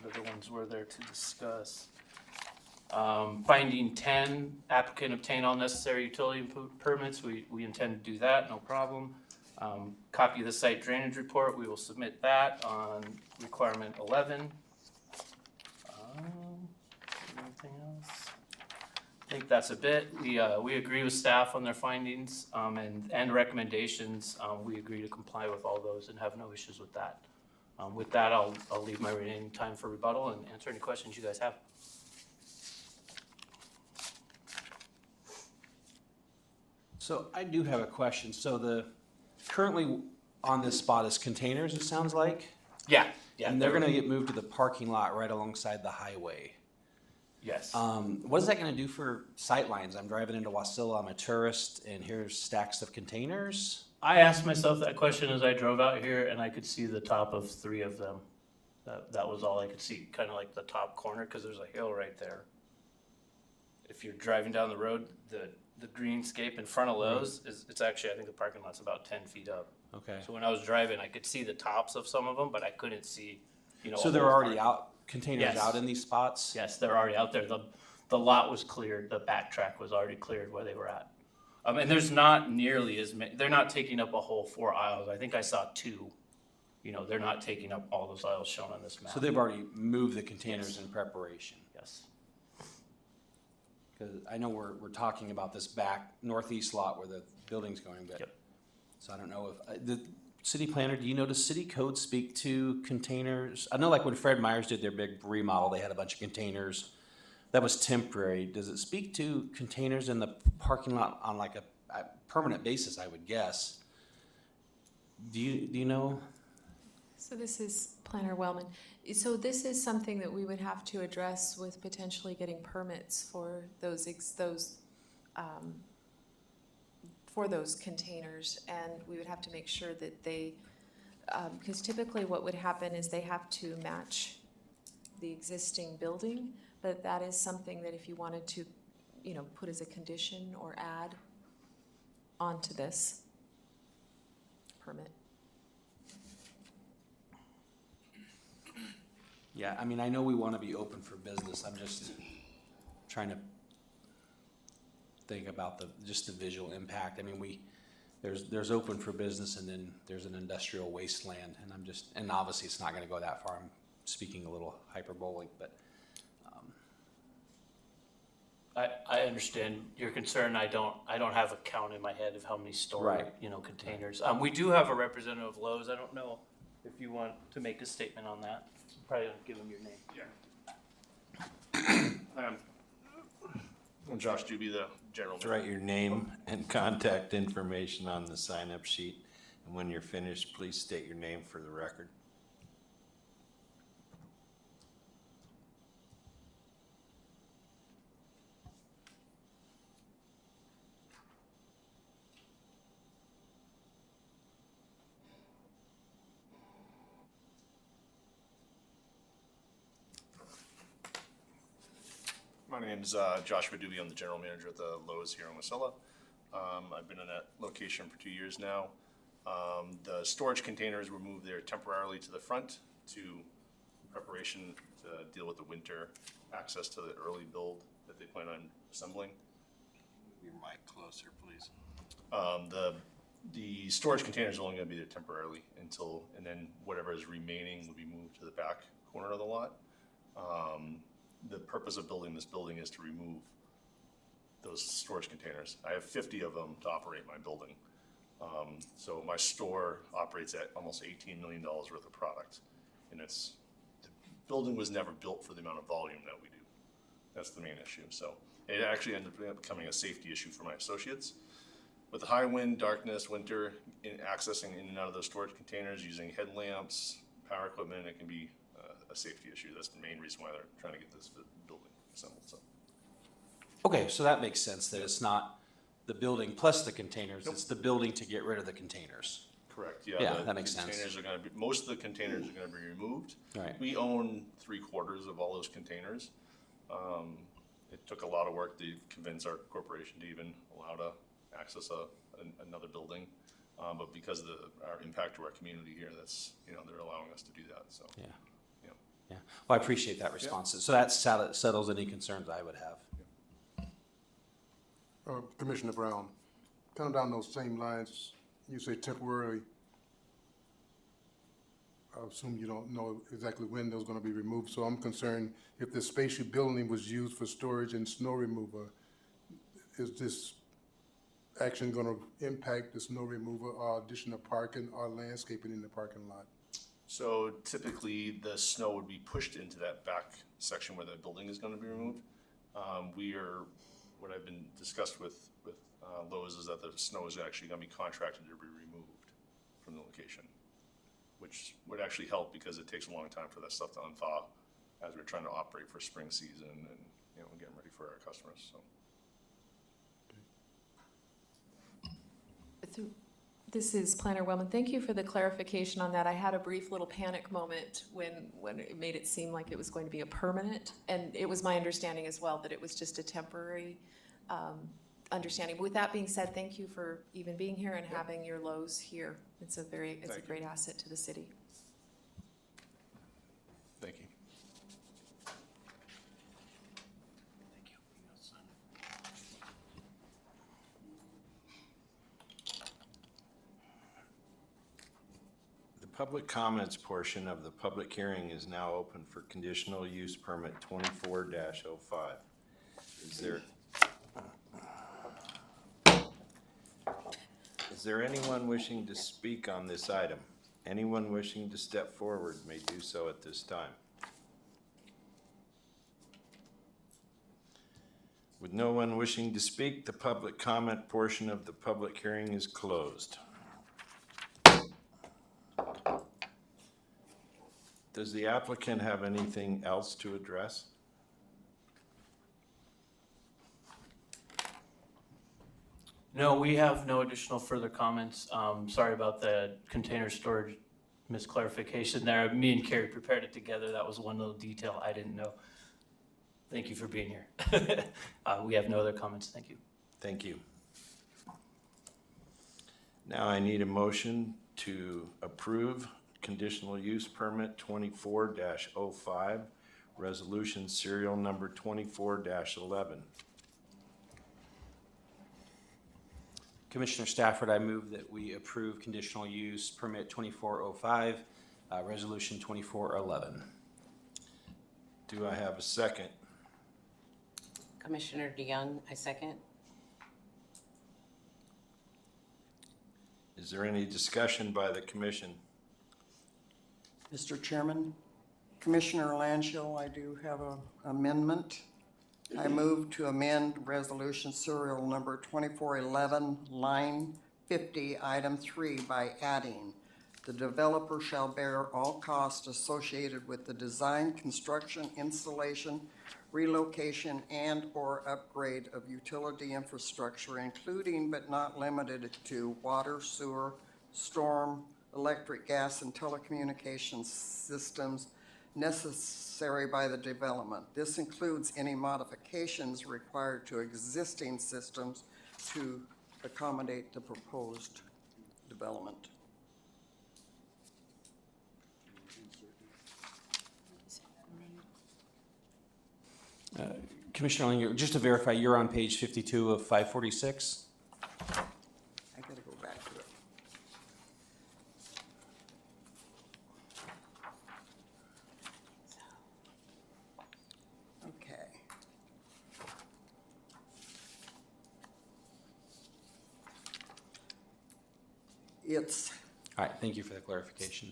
other ones were there to discuss? Finding 10, applicant obtain all necessary utility permits. We intend to do that, no problem. Copy of the site drainage report. We will submit that on requirement 11. Anything else? I think that's a bit. We agree with staff on their findings and recommendations. We agree to comply with all those and have no issues with that. With that, I'll leave my remaining time for rebuttal and answer any questions you guys have. So I do have a question. So the currently on this spot is containers, it sounds like? Yeah. And they're gonna get moved to the parking lot right alongside the highway. Yes. What is that gonna do for sight lines? I'm driving into Wasilla, I'm a tourist, and here's stacks of containers. I asked myself that question as I drove out here, and I could see the top of 3 of them. That was all I could see, kind of like the top corner, because there's a hill right there. If you're driving down the road, the greenscape in front of those it's actually, I think the parking lot's about 10 feet up. Okay. So when I was driving, I could see the tops of some of them, but I couldn't see, So they're already out, containers Yes. out in these spots? Yes, they're already out there. The lot was cleared, the backtrack was already cleared where they were at. And there's not nearly as many, they're not taking up a whole 4 aisles. I think I saw 2. You know, they're not taking up all those aisles shown on this map. So they've already moved the containers Yes. in preparation? Yes. Because I know we're talking about this back northeast lot where the building's going, but. Yep. So I don't know if, the city planner, do you know, does city code speak to containers? I know like when Fred Meyers did their big remodel, they had a bunch of containers. That was temporary. Does it speak to containers in the parking lot on like a permanent basis, I would guess? Do you know? So this is Planner Wellman. So this is something that we would have to address with potentially getting permits for those containers, and we would have to make sure that they, because typically what would happen is they have to match the existing building, but that is something that if you wanted to, you know, put as a condition or add onto this permit. Yeah, I mean, I know we want to be open for business. I'm just trying to think about just the visual impact. I mean, there's open for business and then there's an industrial wasteland, and obviously it's not going to go that far. I'm speaking a little hyperbolic, but I understand your concern. I don't have a count in my head of how many store, Right. containers. We do have a representative of Lowe's. I don't know if you want to make a statement on that. Probably don't give them your name. I'm Josh Doobie, the general Just manager. write your name and contact information on the sign-up sheet. And when you're finished, please state your name for the record. My name's Joshua Doobie. I'm the general manager at the Lowe's here in Wasilla. I've been in that location for 2 years now. The storage containers were moved there temporarily to the front to preparation to deal with the winter access to the early build that they plan on assembling. Your mic closer, please. The storage containers are only gonna be there temporarily until, and then whatever is remaining will be moved to the back corner of the lot. The purpose of building this building is to remove those storage containers. I have 50 of them to operate my building. So my store operates at almost $18 million worth of product. And the building was never built for the amount of volume that we do. That's the main issue. So it actually ended up becoming a safety issue for my associates. With the high wind, darkness, winter, accessing in and out of those storage containers using headlamps, power equipment, it can be a safety issue. That's the main reason why they're trying to get this building assembled. So. Okay, so that makes sense, that it's not the building plus the containers, it's the building to get rid of the containers. Correct, Yeah, that makes sense. Containers are gonna be, most of the containers are gonna be removed. Right. We own 3/4 of all those containers. It took a lot of work to convince our corporation to even allow to access another building. But because of our impact to our community here, that's, they're allowing us to do that, so. Yeah. Yeah, well, I appreciate that response. So that settles any concerns I would have. Commissioner Brown, kind of down those same lines, you say temporarily. I assume you don't know exactly when those gonna be removed, so I'm concerned if the space you're building was used for storage and snow removal, is this action gonna impact the snow removal or additional parking or landscaping in the parking lot? So typically, the snow would be pushed into that back section where the building is gonna be removed. What I've been discussed with Lowe's is that the snow is actually gonna be contracted to be removed from the location, which would actually help because it takes a long time for that stuff to unthaw as we're trying to operate for spring season and, getting ready for our customers, so. This is Planner Wellman. Thank you for the clarification on that. I had a brief little panic moment when it made it seem like it was going to be a permanent, and it was my understanding as well that it was just a temporary understanding. With that being said, thank you for even being here and having your Lowe's here. It's a great asset to the city. Thank you. The public comments portion of the public hearing is now open for conditional use permit 24-05. Is there anyone wishing to speak on this item? Anyone wishing to step forward may do so at this time. With no one wishing to speak, the public comment portion of the public hearing is closed. Does the applicant have anything else to address? No, we have no additional further comments. Sorry about the container storage misclarification there. Me and Carrie prepared it together. That was one little detail I didn't know. Thank you for being here. We have no other comments. Thank you. Thank you. Now I need a motion to approve conditional use permit 24-05, resolution serial number 24-11. Commissioner Stafford, I move that we approve conditional use permit 2405, resolution 2411. Do I have a second? Commissioner DeYoung, I second. Is there any discussion by the commission? Mr. Chairman, Commissioner Langill, I do have an amendment. I move to amend resolution serial number 2411, line 50, item 3 by adding, the developer shall bear all costs associated with the design, construction, installation, relocation, and/or upgrade of utility infrastructure, including but not limited to water, sewer, storm, electric, gas, and telecommunications systems necessary by the development. This includes any modifications required to existing systems to accommodate the proposed development. Commissioner Langill, just to verify, you're on page 52 of 546? I gotta go back to it. Okay. It's All right, thank you for the clarification.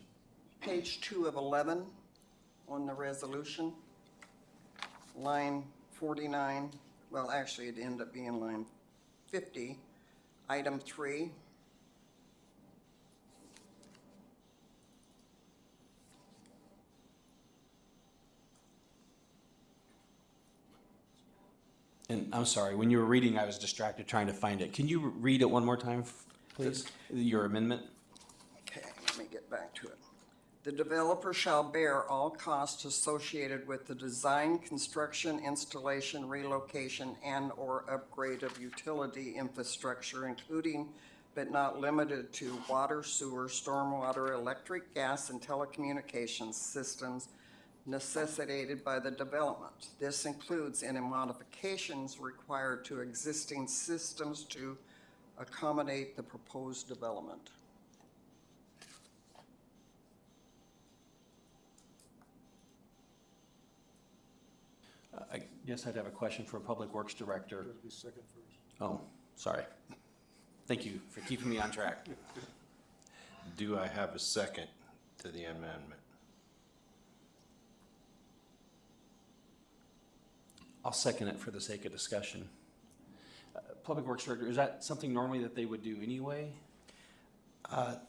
page 2 of 11 on the resolution, line 49, well, actually, it ended up being line 50, item 3. And I'm sorry, when you were reading, I was distracted trying to find it. Can you read it one more time, please? Your amendment? Okay, let me get back to it. The developer shall bear all costs associated with the design, construction, installation, relocation, and/or upgrade of utility infrastructure, including but not limited to water, sewer, stormwater, electric, gas, and telecommunications systems necessitated by the development. This includes any modifications required to existing systems to accommodate the proposed development. I guess I'd have a question for Public Works Director. Be second first. Oh, sorry. Thank you for keeping me on track. Do I have a second to the amendment? I'll second it for the sake of discussion. Public Works Director, is that something normally that they would do anyway?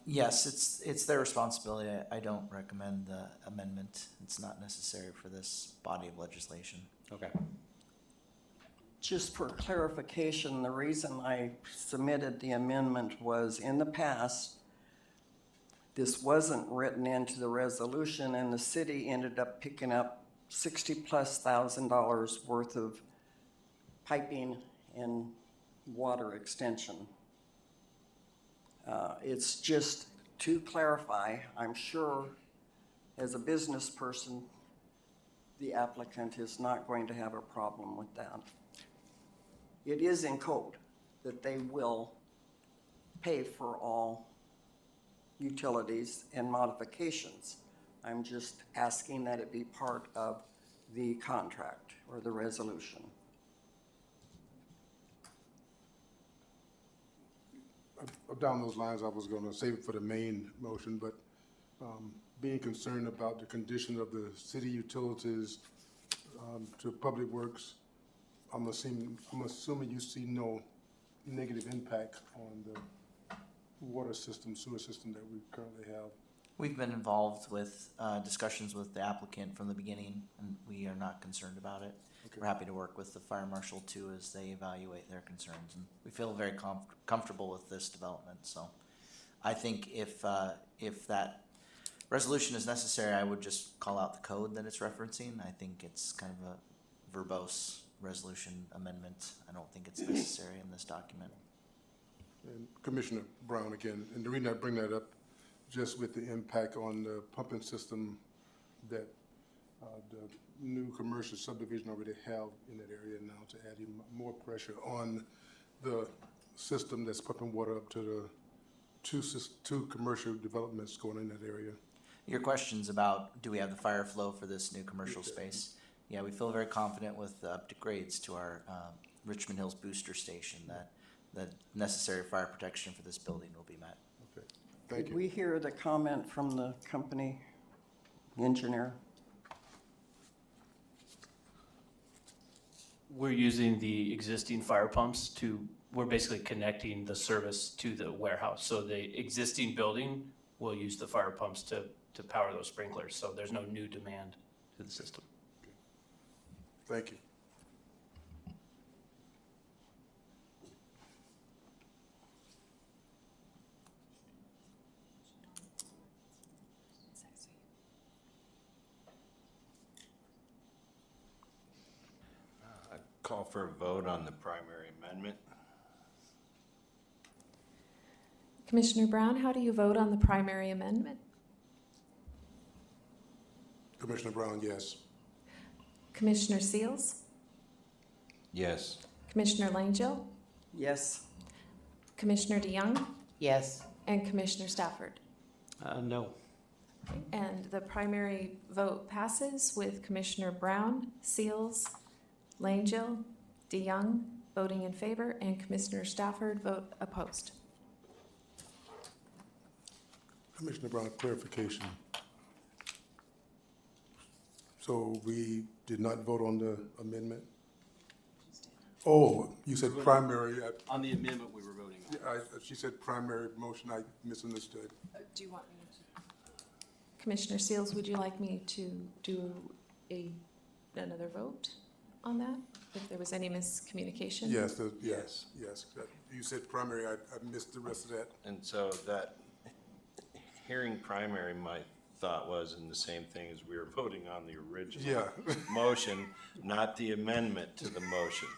Yes, it's their responsibility. I don't recommend the amendment. It's not necessary for this body of legislation. Okay. Just for clarification, the reason I submitted the amendment was in the past, this wasn't written into the resolution and the city ended up picking up $60,000+ worth of piping and water extension. It's just to clarify, I'm sure as a business person, the applicant is not going to have a problem with that. It is in code that they will pay for all utilities and modifications. I'm just asking that it be part of the contract or the resolution. Down those lines, I was gonna save it for the main motion, but being concerned about the condition of the city utilities to Public Works, I'm assuming you see no negative impact on the water system, sewer system that we currently have. We've been involved with discussions with the applicant from the beginning, and we are not concerned about it. Okay. We're happy to work with the fire marshal too as they evaluate their concerns, and we feel very comfortable with this development. So I think if that resolution is necessary, I would just call out the code that it's referencing. I think it's kind of a verbose resolution amendment. I don't think it's necessary in this document. And Commissioner Brown again, and the reason I bring that up, just with the impact on the pumping system that the new commercial subdivision already have in that area now, to add even more pressure on the system that's pumping water up to the two commercial developments going in that area. Your question's about, do we have the fire flow for this new commercial space? Yeah, we feel very confident with the upgrades to our Richmond Hills Booster Station that the necessary fire protection for this building will be met. Okay, thank Did you. we hear the comment from the company engineer? We're using the existing fire pumps we're basically connecting the service to the warehouse. So the existing building will use the fire pumps to power those sprinklers. So there's no new demand to the system. Thank you. Call for a vote on the primary amendment. Commissioner Brown, how do you vote on the primary amendment? Commissioner Brown, yes. Commissioner Seals? Yes. Commissioner Langill? Yes. Commissioner DeYoung? Yes. And Commissioner Stafford? No. And the primary vote passes with Commissioner Brown, Seals, Langill, DeYoung voting in favor, and Commissioner Stafford vote opposed. Commissioner Brown, clarification. So we did not vote on the amendment? Oh, you said primary. On the amendment we were voting on. She said primary motion. I misunderstood. Do you want me to? Commissioner Seals, would you like me to do another vote on that? If there was any miscommunication? Yes, Yes. yes. You said primary. I missed the rest of that. And so that, hearing primary, my thought was in the same thing as we were voting on the original Yeah. motion, not the amendment to the motion.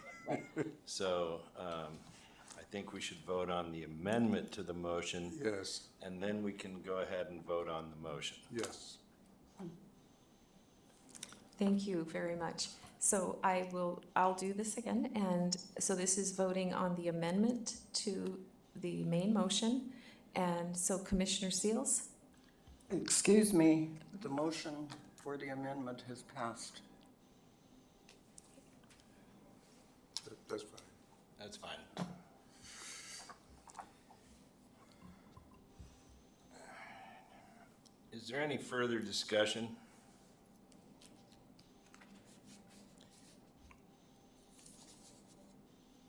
So I think we should vote on the amendment to the motion, Yes, and then we can go ahead and vote on the motion. yes. Thank you very much. So I'll do this again, and so this is voting on the amendment to the main motion. And so Commissioner Seals? Excuse me, the motion for the amendment has passed. That's fine. That's fine. Is there any further discussion?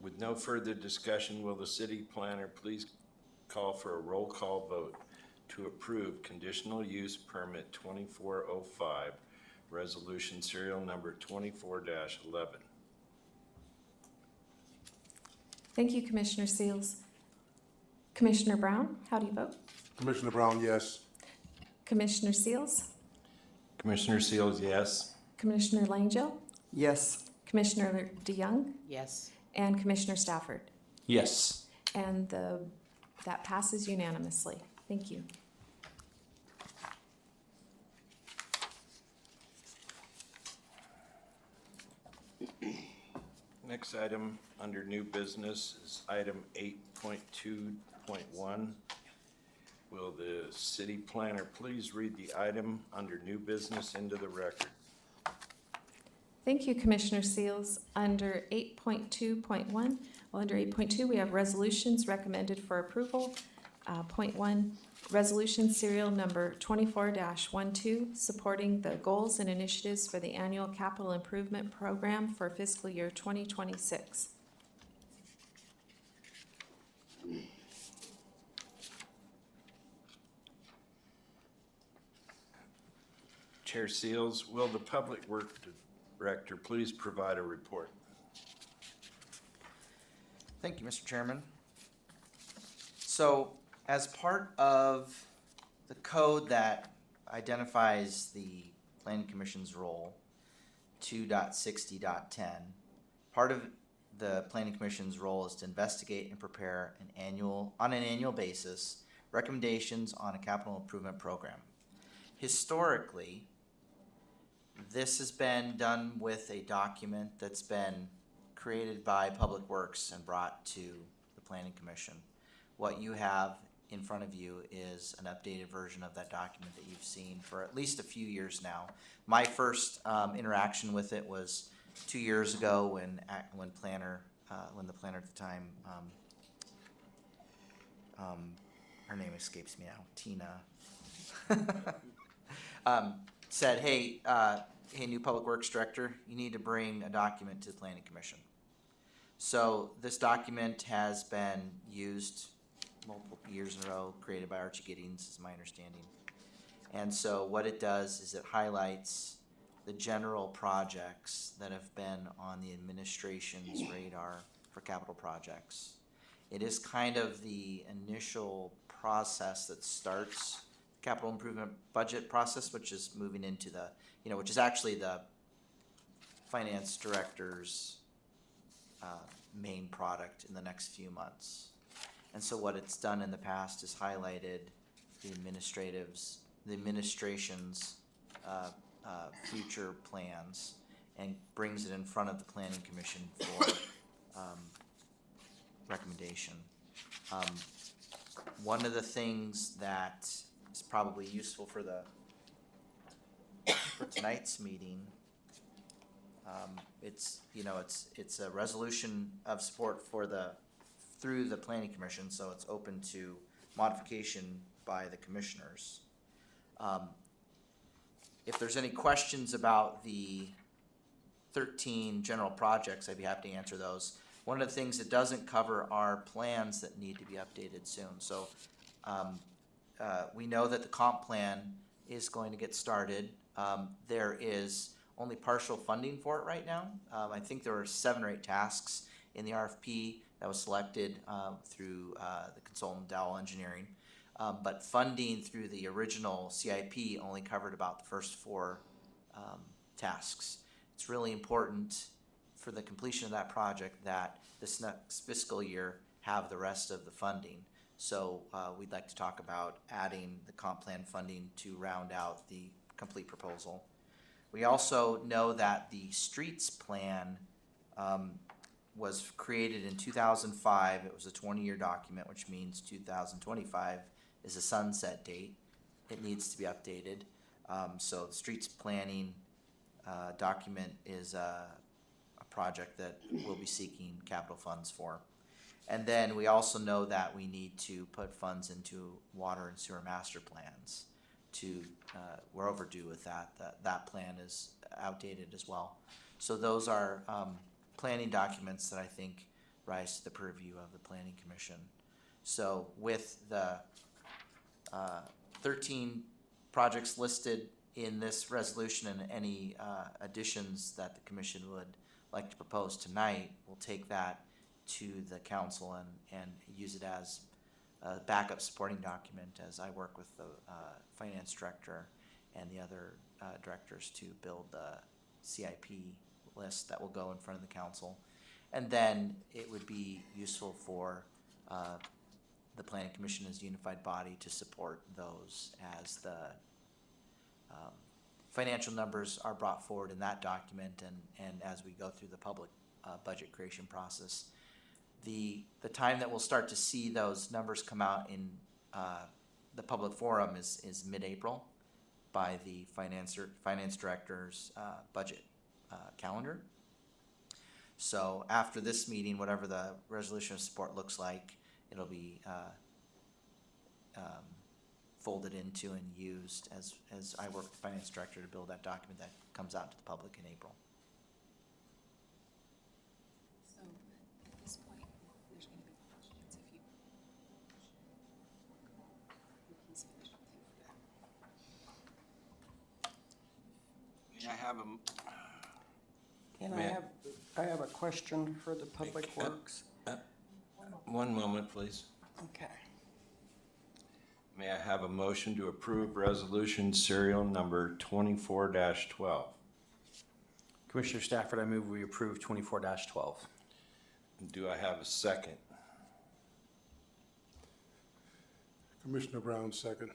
With no further discussion, will the city planner please call for a roll call vote to approve conditional use permit 2405, resolution serial number 24-11? Thank you, Commissioner Seals. Commissioner Brown, how do you vote? Commissioner Brown, yes. Commissioner Seals? Commissioner Seals, yes. Commissioner Langill? Yes. Commissioner DeYoung? Yes. And Commissioner Stafford? Yes. And that passes unanimously. Thank you. Next item under new business is item 8.2.1. Will the city planner please read the item under new business into the record? Thank you, Commissioner Seals. Under 8.2.1, well, under 8.2, we have resolutions recommended for approval. Point 1, resolution serial number 24-12, supporting the goals and initiatives for the annual capital improvement program for fiscal year 2026. Chair Seals, will the Public Works Director please provide a report? Thank you, Mr. Chairman. So, as part of the code that identifies the Planning Commission's role, 2.60.10, part of the Planning Commission's role is to investigate and prepare on an annual basis recommendations on a capital improvement program. Historically, this has been done with a document that's been created by Public Works and brought to the Planning Commission. What you have in front of you is an updated version of that document that you've seen for at least a few years now. My first interaction with it was 2 years ago when the planner at the time, her name escapes me now, Tina, said, hey, new Public Works Director, you need to bring a document to the Planning Commission. So this document has been used multiple years in a row, created by Archie Giddings, is my understanding. And so what it does is it highlights the general projects that have been on the administration's radar for capital projects. It is kind of the initial process that starts the capital improvement budget process, which is moving into the, which is actually the finance director's main product in the next few months. And so what it's done in the past is highlighted the administration's future plans and brings it in front of the Planning Commission for recommendation. One of the things that is probably useful for tonight's meeting, it's a resolution of support through the Planning Commission, so it's open to modification by the commissioners. If there's any questions about the 13 general projects, I'd be happy to answer those. One of the things it doesn't cover are plans that need to be updated soon. So we know that the comp plan is going to get started. There is only partial funding for it right now. I think there are 7 or 8 tasks in the RFP that was selected through the consultant Dowell Engineering. But funding through the original CIP only covered about the first 4 tasks. It's really important for the completion of that project that this next fiscal year have the rest of the funding. So we'd like to talk about adding the comp plan funding to round out the complete proposal. We also know that the streets plan was created in 2005. It was a 20-year document, which means 2025 is a sunset date. It needs to be updated. So the streets planning document is a project that we'll be seeking capital funds for. And then we also know that we need to put funds into water and sewer master plans. We're overdue with that. That plan is outdated as well. So those are planning documents that I think rise to the purview of the Planning Commission. So with the 13 projects listed in this resolution and any additions that the Commission would like to propose tonight, we'll take that to the council and use it as a backup supporting document as I work with the finance director and the other directors to build the CIP list that will go in front of the council. And then it would be useful for the Planning Commission as a unified body to support those as the financial numbers are brought forward in that document and as we go through the public budget creation process. The time that we'll start to see those numbers come out in the public forum is mid-April by the finance director's budget calendar. So after this meeting, whatever the resolution of support looks like, it'll be folded into and used as I work with the finance director to build that document that comes out to the public in April. So at this point, there's going to be questions if you. He's finished with him. May I have I have a question for the Public Works. One moment, please. Okay. May I have a motion to approve resolution serial number 24-12? Commissioner Stafford, I move we approve 24-12. Do I have a second? Commissioner Brown, second.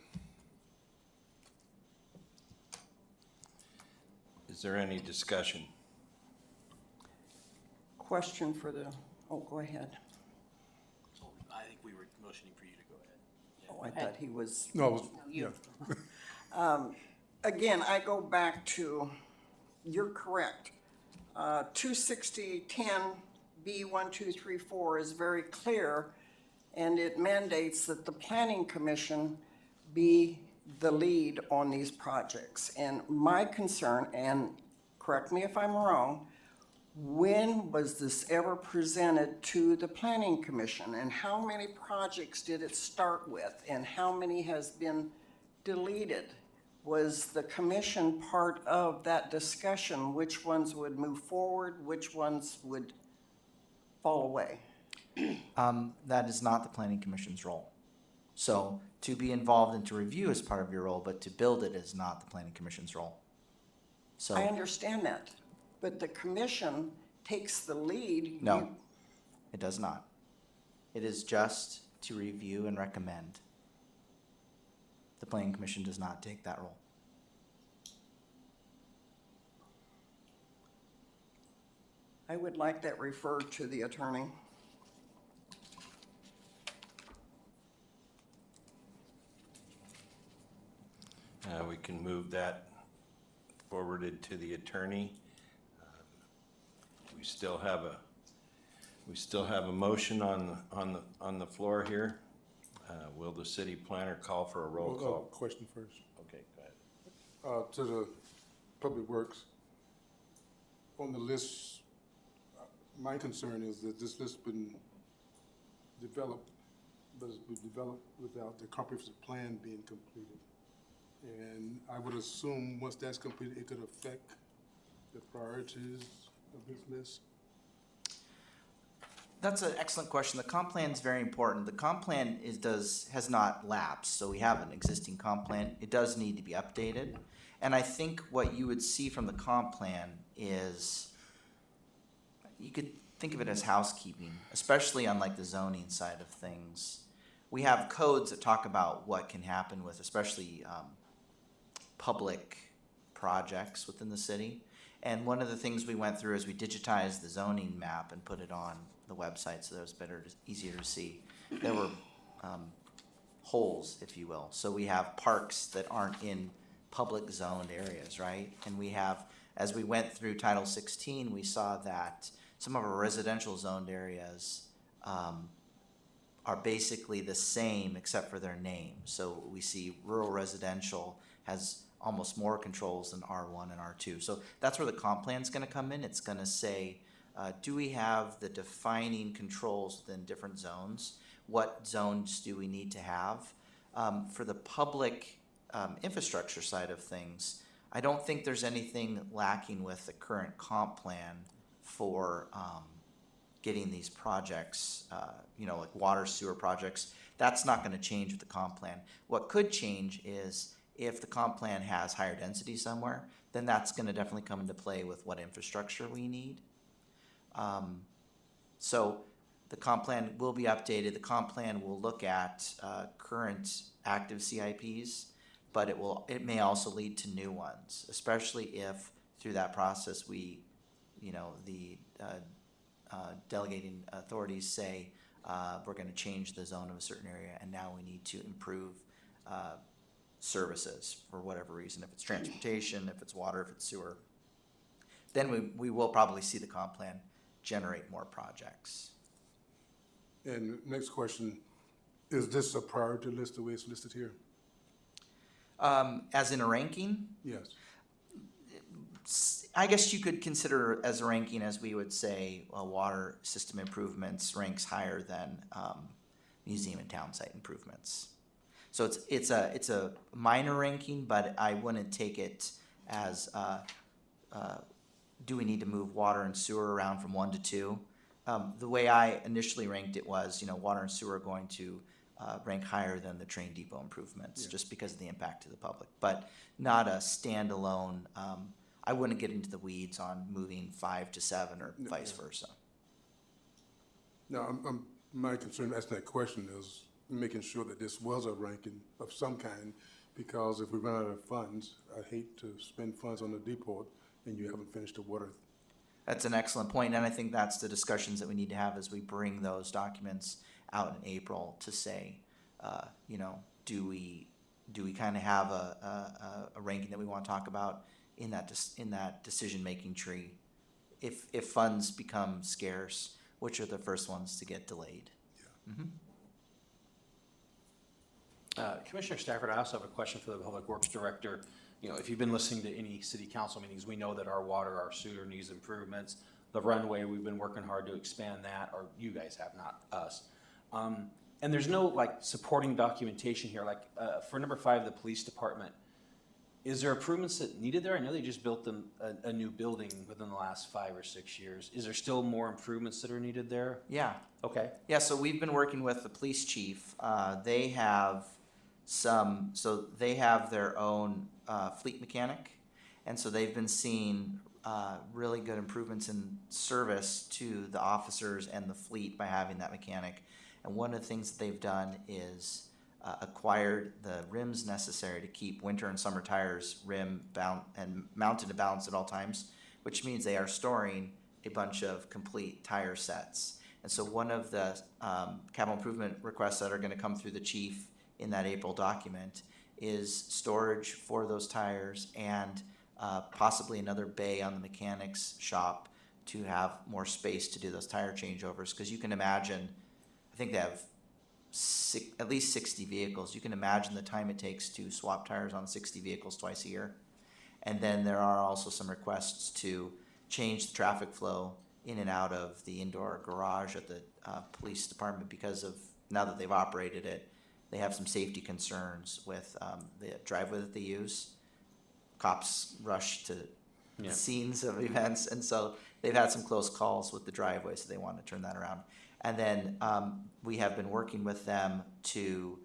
Is there any discussion? Question for the, go ahead. I think we were motioning for you to go ahead. Oh, I thought he was. No, it was, you. yeah. Again, I go back to, you're correct. 26010B1234 is very clear, and it mandates that the planning commission be the lead on these projects. And my concern, and correct me if I'm wrong, when was this ever presented to the planning commission? And how many projects did it start with? And how many has been deleted? Was the commission part of that discussion? Which ones would move forward? Which ones would fall away? That is not the planning commission's role. So to be involved and to review is part of your role, but to build it is not the planning commission's role. So. I understand that, but the commission takes the lead. No, it does not. It is just to review and recommend. The planning commission does not take that role. I would like that referred to the attorney. We can move that forwarded to the attorney. We still have a motion on the floor here. Will the city planner call for a roll Well, call? question first. Okay, go ahead. To the Public Works, on the list, my concern is that this list's been developed, but it's been developed without the comprehensive plan being completed. And I would assume once that's completed, it could affect the priorities of this list. That's an excellent question. The comp plan is very important. The comp plan has not lapsed, so we have an existing comp plan. It does need to be updated. And I think what you would see from the comp plan is, you could think of it as housekeeping, especially on like the zoning side of things. We have codes that talk about what can happen with especially public projects within the city. And one of the things we went through is we digitized the zoning map and put it on the website so that it was easier to see. There were holes, if you will. So we have parks that aren't in public zoned areas, right? And we have, as we went through Title 16, we saw that some of our residential zoned areas are basically the same except for their name. So we see rural residential has almost more controls than R1 and R2. So that's where the comp plan is going to come in. It's going to say, do we have the defining controls within different zones? What zones do we need to have? For the public infrastructure side of things, I don't think there's anything lacking with the current comp plan for getting these projects, like water sewer projects. That's not going to change with the comp plan. What could change is if the comp plan has higher density somewhere, then that's going to definitely come into play with what infrastructure we need. So the comp plan will be updated. The comp plan will look at current active CIPs, but it may also lead to new ones, especially if through that process the delegating authorities say we're going to change the zone of a certain area and now we need to improve services for whatever reason, if it's transportation, if it's water, if it's sewer, then we will probably see the comp plan generate more projects. And next question, is this a priority list the way it's listed here? As in a ranking, Yes. I guess you could consider as a ranking as we would say water system improvements ranks higher than museum and town site improvements. So it's a minor ranking, but I wouldn't take it as do we need to move water and sewer around from 1 to 2? The way I initially ranked it was, water and sewer are going to rank higher than the train depot improvements, just because of the impact to the public, but not a standalone. I wouldn't get into the weeds on moving 5 to 7 or vice versa. Now, my concern asking that question is making sure that this was a ranking of some kind, because if we run out of funds, I hate to spend funds on the depot and you haven't finished the water. That's an excellent point, and I think that's the discussions that we need to have as we bring those documents out in April to say, you know, do we kind of have a ranking that we want to talk about in that decision-making tree? If funds become scarce, which are the first ones to get delayed? Commissioner Stafford, I also have a question for the Public Works Director. You know, if you've been listening to any city council meetings, we know that our water, our sewer needs improvements. The runway, we've been working hard to expand that, or you guys have, not us. And there's no like supporting documentation here, like for number 5, the police department. Is there improvements that needed there? I know they just built them a new building within the last 5 or 6 years. Is there still more improvements that are needed there? Yeah. Okay. Yeah, so we've been working with the police chief. They have they have their own fleet mechanic, and so they've been seeing really good improvements in service to the officers and the fleet by having that mechanic. And one of the things that they've done is acquired the rims necessary to keep winter and summer tires rim bound and mounted to balance at all times, which means they are storing a bunch of complete tire sets. And so one of the capital improvement requests that are going to come through the chief in that April document is storage for those tires and possibly another bay on the mechanics shop to have more space to do those tire changeovers. Because you can imagine, I think they have at least 60 vehicles. You can imagine the time it takes to swap tires on 60 vehicles twice a year. And then there are also some requests to change the traffic flow in and out of the indoor garage at the police department, because of now that they've operated it, they have some safety concerns with the driveway that they use. Cops rush to the scenes of events, and so they've had some close calls with the driveway, so they want to turn that around. And then we have been working with them to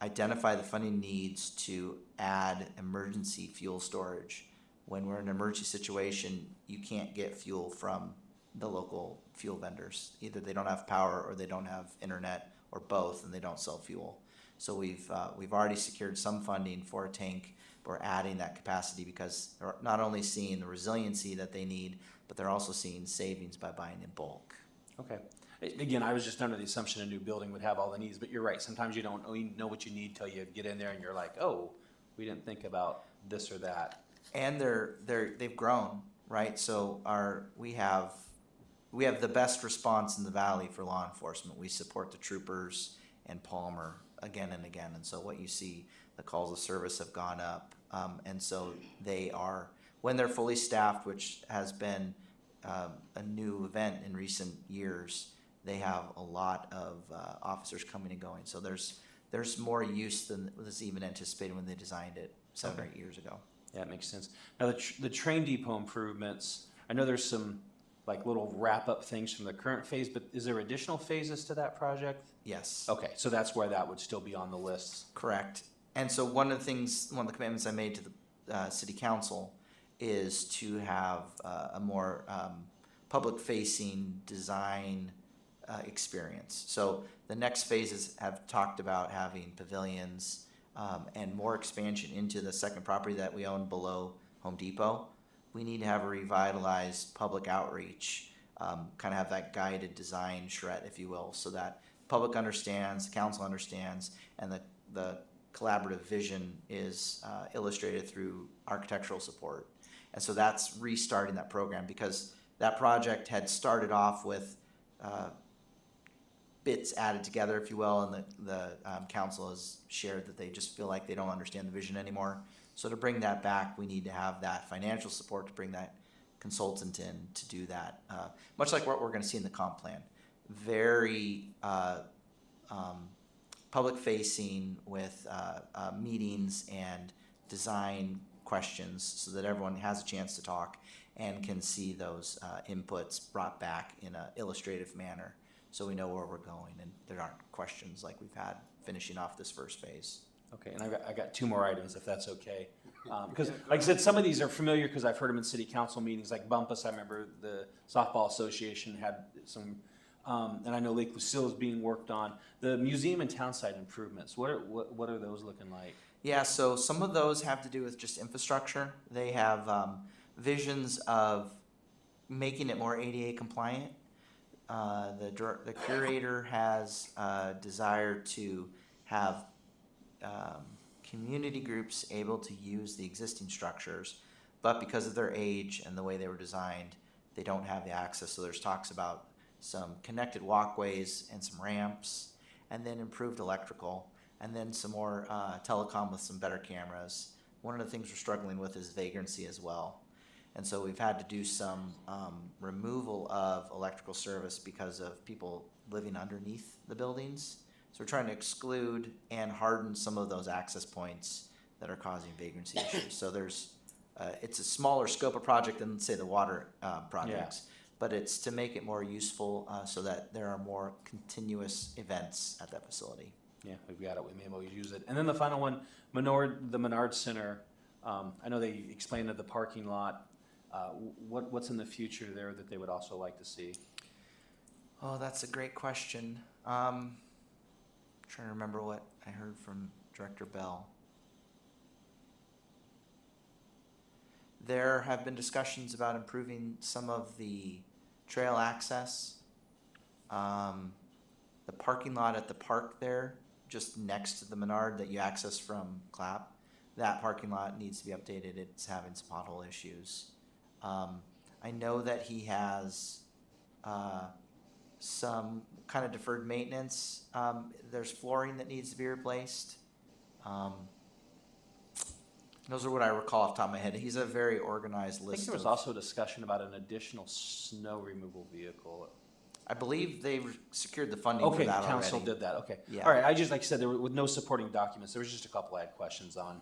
identify the funding needs to add emergency fuel storage. When we're in an emergency situation, you can't get fuel from the local fuel vendors. Either they don't have power or they don't have internet, or both, and they don't sell fuel. So we've already secured some funding for a tank. We're adding that capacity because they're not only seeing the resiliency that they need, but they're also seeing savings by buying in bulk. Okay. Again, I was just under the assumption a new building would have all the needs, but you're right. Sometimes you don't know what you need till you get in there and you're like, oh, we didn't think about this or that. And they've grown, right? So we have the best response in the valley for law enforcement. We support the troopers and Palmer again and again, and so what you see, the calls of service have gone up, and so they are, when they're fully staffed, which has been a new event in recent years, they have a lot of officers coming and going. So there's more use than was even anticipated when they designed it 7 or 8 years ago. Yeah, it makes sense. Now, the train depot improvements, I know there's some like little wrap-up things from the current phase, but is there additional phases to that project? Yes. Okay, so that's where that would still be on the list. Correct. And so one of the commitments I made to the city council is to have a more public-facing design experience. So the next phases have talked about having pavilions and more expansion into the second property that we own below Home Depot. We need to have a revitalized public outreach, kind of have that guided design shred, if you will, so that public understands, the council understands, and the collaborative vision is illustrated through architectural support. And so that's restarting that program, because that project had started off with bits added together, if you will, and the council has shared that they just feel like they don't understand the vision anymore. So to bring that back, we need to have that financial support to bring that consultant in to do that. Much like what we're going to see in the comp plan. Very public-facing with meetings and design questions so that everyone has a chance to talk and can see those inputs brought back in an illustrative manner so we know where we're going and there aren't questions like we've had finishing off this first phase. Okay, and I got 2 more items, if that's okay. Because, like I said, some of these are familiar because I've heard them in city council meetings, like Bumpus. I remember the softball association had some, and I know Lake Lucille is being worked on. The museum and townside improvements, what are those looking like? Yeah, so some of those have to do with just infrastructure. They have visions of making it more ADA compliant. The curator has a desire to have community groups able to use the existing structures, but because of their age and the way they were designed, they don't have the access. So there's talks about some connected walkways and some ramps, and then improved electrical, and then some more telecom with some better cameras. One of the things we're struggling with is vagrancy as well. And so we've had to do some removal of electrical service because of people living underneath the buildings. So we're trying to exclude and harden some of those access points that are causing vagrancy issues. So there's, it's a smaller scope of project than, say, the water projects, but it's to make it more useful so that there are more continuous events at that facility. Yeah, we've got it. We may always use it. And then the final one, the Menard Center. I know they explained that the parking lot. What's in the future there that they would also like to see? Oh, that's a great question. Trying to remember what I heard from Director Bell. There have been discussions about improving some of the trail access. The parking lot at the park there, just next to the Menard that you access from Clap, that parking lot needs to be updated. It's having some pothole issues. I know that he has some kind of deferred maintenance. There's flooring that needs to be replaced. Those are what I recall off the top of my head. He's a very organized I think list. there was also a discussion about an additional snow removal vehicle. I believe they secured the funding for Okay, that council already. did that, okay. Yeah. All right, I just, like I said, there were, with no supporting documents, there was just a couple I had questions on.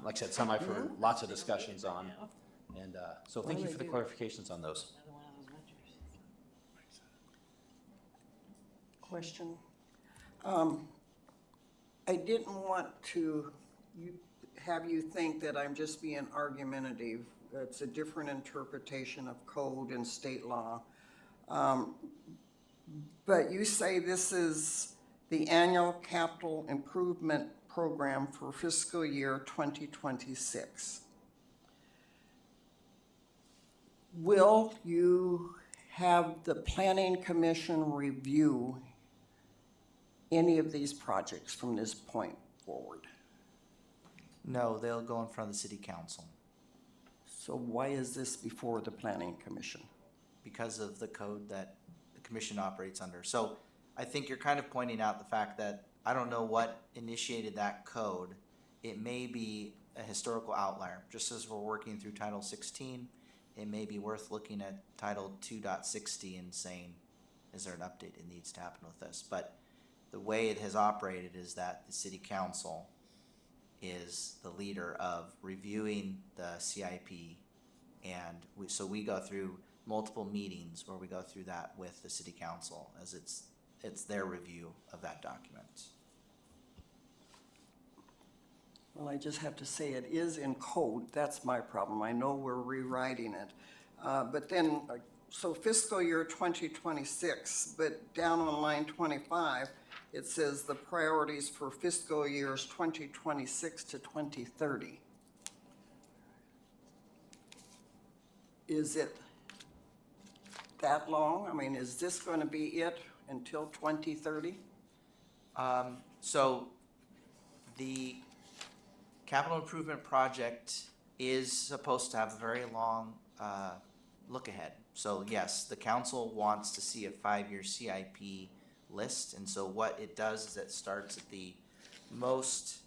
Like I said, some I've heard lots of discussions on. And so thank you for the clarifications on those. Another one of those ventures. Question. I didn't want to have you think that I'm just being argumentative. It's a different interpretation of code and state law. But you say this is the annual capital improvement program for fiscal year 2026. Will you have the Planning Commission review any of these projects from this point forward? No, they'll go in front of the city council So why is this before the Planning Commission? because of the code that the commission operates under. So I think you're kind of pointing out the fact that I don't know what initiated that code. It may be a historical outlier. Just as we're working through Title 16, it may be worth looking at Title 2.60 and saying, is there an update that needs to happen with this? But the way it has operated is that the city council is the leader of reviewing the CIP, and so we go through multiple meetings where we go through that with the city council as it's their review of that document. Well, I just have to say it is in code. That's my problem. I know we're rewriting it. But then, so fiscal year 2026, but down on line 25, it says the priorities for fiscal years 2026 to 2030. Is it that long? I mean, is this going to be it until 2030? So the capital improvement project is supposed to have a very long look ahead. So yes, the council wants to see a 5-year CIP list, and so what it does is it starts at the most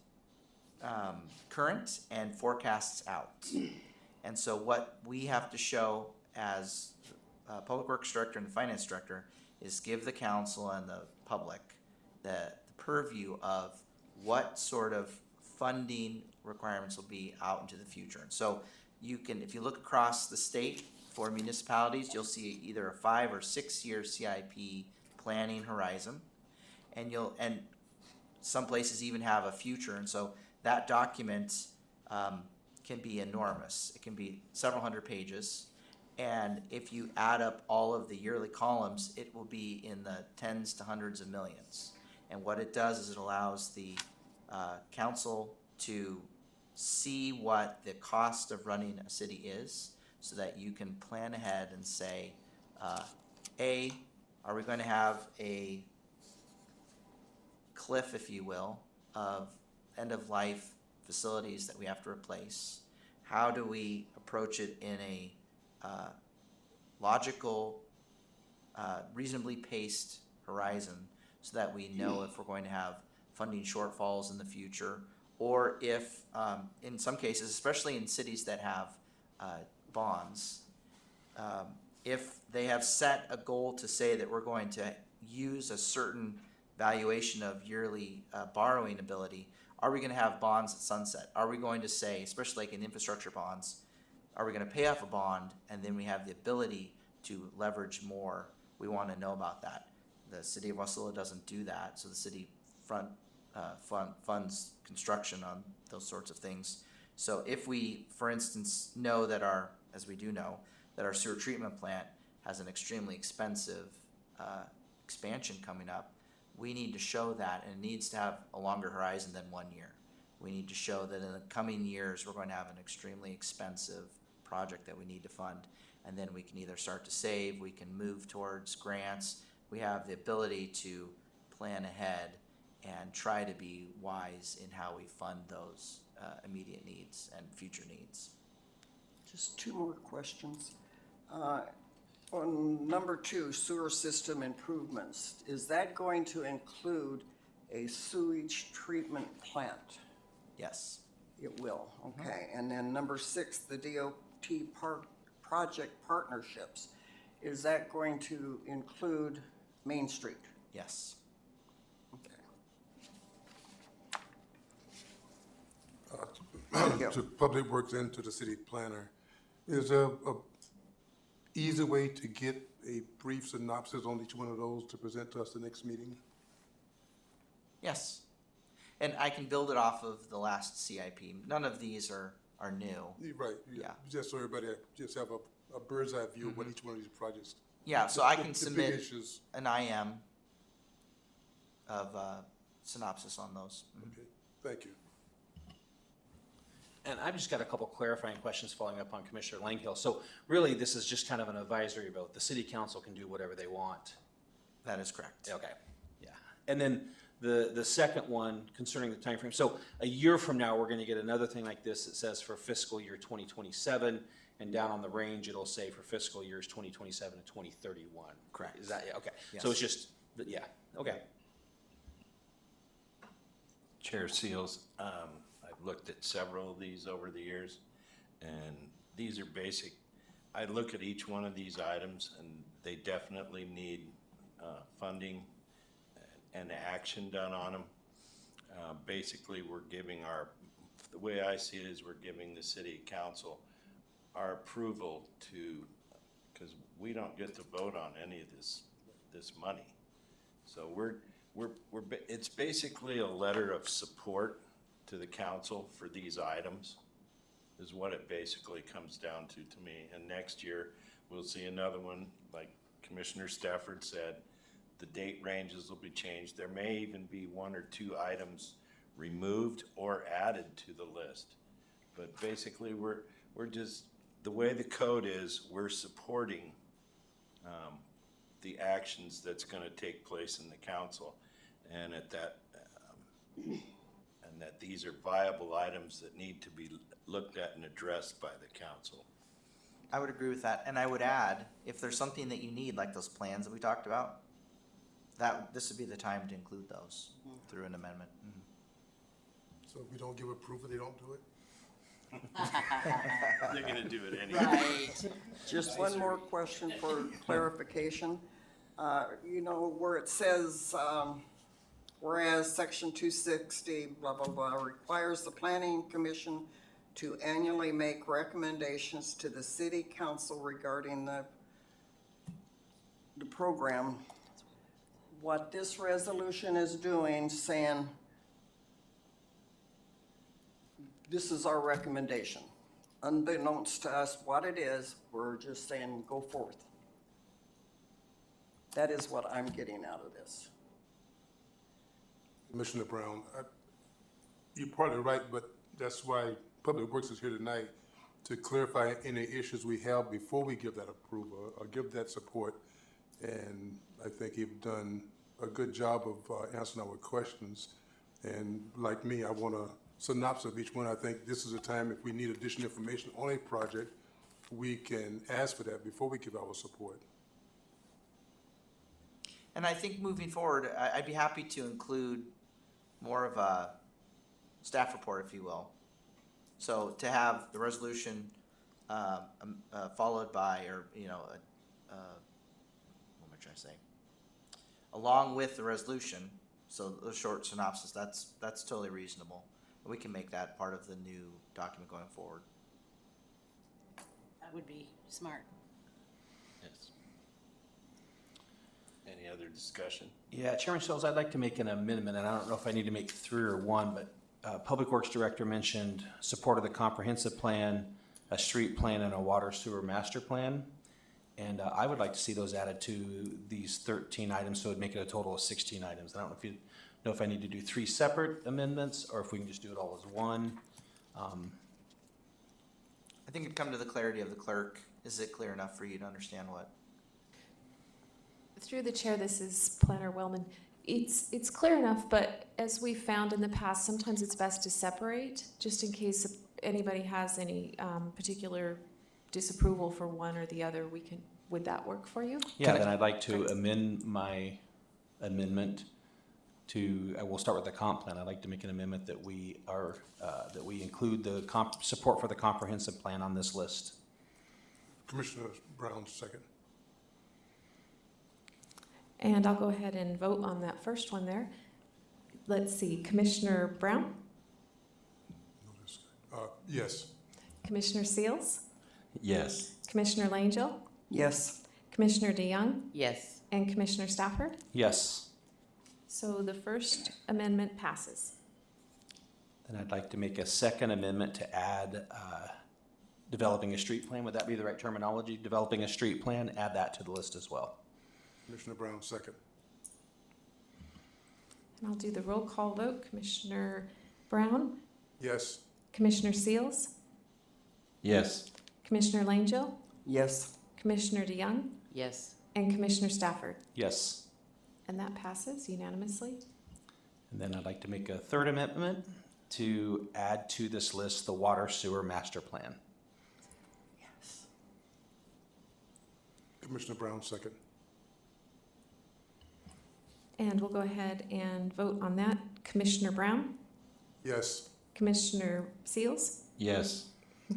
current and forecasts out. And so what we have to show as Public Works Director and the Finance Director is give the council and the public the purview of what sort of funding requirements will be out into the future. And so you can, if you look across the state for municipalities, you'll see either a 5 or 6 year CIP planning horizon, and some places even have a future. And so that document can be enormous. It can be several hundred pages. And if you add up all of the yearly columns, it will be in the tens to hundreds of millions. And what it does is it allows the council to see what the cost of running a city is, so that you can plan ahead and say, are we going to have a cliff, if you will, of end-of-life facilities that we have to replace? How do we approach it in a logical, reasonably paced horizon so that we know if we're going to have funding shortfalls in the future, or if, in some cases, especially in cities that have bonds, if they have set a goal to say that we're going to use a certain valuation of yearly borrowing ability, are we going to have bonds at sunset? Are we going to say, especially like in infrastructure bonds, are we going to pay off a bond and then we have the ability to leverage more? We want to know about that. The city of Wasilla doesn't do that, so the city funds construction on those sorts of things. So if we, for instance, know that as we do know, that our sewer treatment plant has an extremely expensive expansion coming up, we need to show that, and it needs to have a longer horizon than 1 year. We need to show that in the coming years, we're going to have an extremely expensive project that we need to fund. And then we can either start to save, we can move towards grants. We have the ability to plan ahead and try to be wise in how we fund those immediate needs and future needs. Just two more questions. On number 2, sewer system improvements, is that going to include a sewage treatment plant? Yes. It will, okay. And then number 6, the DOT project partnerships, is that going to include Main Street? Yes. Okay. To Public Works and to the city planner, is there a easy way to get a brief synopsis on each one of those to present to us the next meeting? Yes. And I can build it off of the last CIP. None of these are new. You're right. Yeah. Just so everybody just have a bird's eye view of what each one of these projects. Yeah, so I can the big submit issues. an IM of synopsis on those. Okay, thank you. And I've just got a couple clarifying questions following up on Commissioner Langill. So really, this is just kind of an advisory vote. The city council can do whatever they want. That is correct. Okay, yeah. And then the second one concerning the timeframe. So a year from now, we're gonna get another thing like this that says for fiscal year 2027, and down on the range, it'll say for fiscal years 2027 to 2031. Correct. Is that, yeah, okay. Yes. So it's just, yeah, okay. Chair Seals, I've looked at several of these over the years, and these are basic. I look at each one of these items, and they definitely need funding and action done on them. Basically, we're giving the way I see it is we're giving the city council our approval to, because we don't get to vote on any of this money. So it's basically a letter of support to the council for these items, is what it basically comes down to me. And next year, we'll see another one, like Commissioner Stafford said, the date ranges will be changed. There may even be 1 or 2 items removed or added to the list. But basically, we're just, the way the code is, we're supporting the actions that's gonna take place in the council. And that these are viable items that need to be looked at and addressed by the council. I would agree with that. And I would add, if there's something that you need, like those plans that we talked about, this would be the time to include those through an amendment. So if we don't give approval, they don't do it? They're gonna do it anyway. Right. Just one more question for clarification. You know, where it says, whereas section 260, blah, blah, blah, requires the planning commission to annually make recommendations to the city council regarding the program. What this resolution is doing, saying, this is our recommendation. Unbeknownst to us what it is, we're just saying, go forth. That is what I'm getting out of this. Commissioner Brown, you're partly right, but that's why Public Works is here tonight, to clarify any issues we have before we give that approval or give that support. And I think you've done a good job of answering our questions. And like me, I want a synopsis of each one. I think this is a time, if we need additional information on a project, we can ask for that before we give our support. And I think moving forward, I'd be happy to include more of a staff report, if you will. So to have the resolution followed by, or, what am I trying to say? Along with the resolution, so the short synopsis, that's totally reasonable. We can make that part of the new document going forward. That would be smart. Yes. Any other discussion? Yeah, Chairman Schultz, I'd like to make an amendment, and I don't know if I need to make 3 or 1, but Public Works Director mentioned support of the comprehensive plan, a street plan, and a water sewer master plan. And I would like to see those added to these 13 items, so it'd make it a total of 16 items. I don't know if you know if I need to do 3 separate amendments, or if we can just do it all as one. I think it'd come to the clarity of the clerk. Is it clear enough for you to understand what? Through the chair, this is Planner Wellman. It's clear enough, but as we found in the past, sometimes it's best to separate, just in case anybody has any particular disapproval for one or the other. Would that work for you? Yeah, then I'd like to amend my amendment to, we'll start with the comp plan. I'd like to make an amendment that we include the support for the comprehensive plan on this list. Commissioner Brown, second. And I'll go ahead and vote on that first one there. Let's see, Commissioner Brown, Yes. Commissioner Seals, Yes. Commissioner Langill, Yes. Commissioner DeYoung, Yes. and Commissioner Stafford. Yes. So the first amendment passes. Then I'd like to make a second amendment to add developing a street plan. Would that be the right terminology? Developing a street plan, add that to the list as well. Commissioner Brown, second. And I'll do the roll call vote. Commissioner Brown, Yes. Commissioner Seals, Yes. Commissioner Langill, Yes. Commissioner DeYoung, Yes. and Commissioner Stafford. Yes. And that passes unanimously. And then I'd like to make a third amendment to add to this list the water sewer master plan. Yes. Commissioner Brown, second. And we'll go ahead and vote on that. Commissioner Brown, Yes. Commissioner Seals, Yes.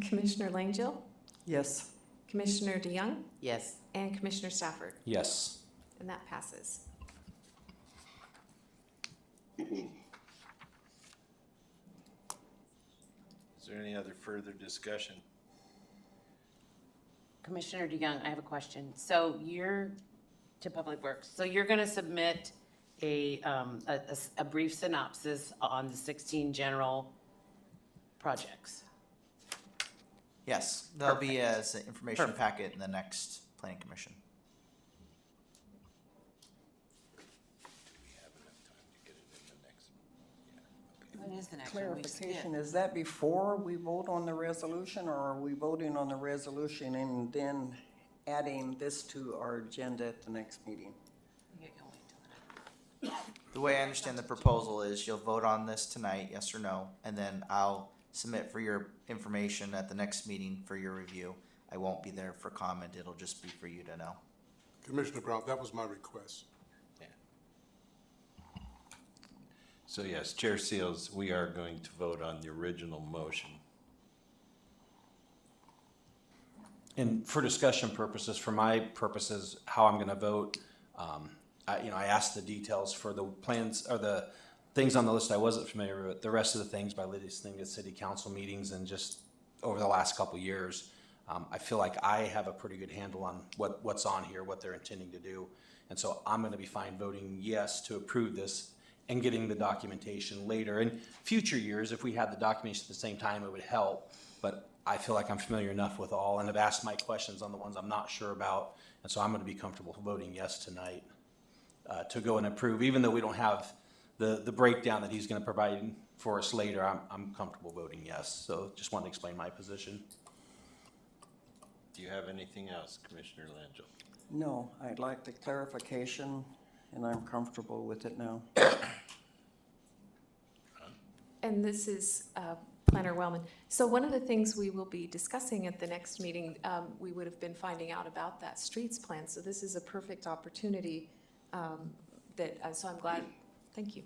Commissioner Langill, Yes. Commissioner DeYoung, Yes. and Commissioner Stafford. Yes. And that passes. Is there any other further discussion? Commissioner DeYoung, I have a question. So to Public Works, so you're gonna submit a brief synopsis on the 16 general projects? Yes, there'll be as an information Perfect. packet in the next planning commission. Do we have enough time to get it in the next? When is the next one? We skip. Clarification, is that before we vote on the resolution, or are we voting on the resolution and then adding this to our agenda at the next meeting? We can't wait till then. The way I understand the proposal is you'll vote on this tonight, yes or no, and then I'll submit for your information at the next meeting for your review. I won't be there for comment, it'll just be for you to know. Commissioner Brown, that was my request. So yes, Chair Seals, we are going to vote on the original motion. And for discussion purposes, for my purposes, how I'm gonna vote, I asked the details for the plans, or the things on the list I wasn't familiar with. The rest of the things by listening to city council meetings and just over the last couple of years, I feel like I have a pretty good handle on what's on here, what they're intending to do. And so I'm gonna be fine voting yes to approve this and getting the documentation later. In future years, if we had the documentation at the same time, it would help. But I feel like I'm familiar enough with all and have asked my questions on the ones I'm not sure about. And so I'm gonna be comfortable voting yes tonight to go and approve, even though we don't have the breakdown that he's gonna provide for us later. I'm comfortable voting yes. So just wanted to explain my position. Do you have anything else, Commissioner Langill? No, I'd like the clarification, and I'm comfortable with it now. And this is Planner Wellman. So one of the things we will be discussing at the next meeting, we would have been finding out about that streets plan. So this is a perfect opportunity so I'm glad, thank you.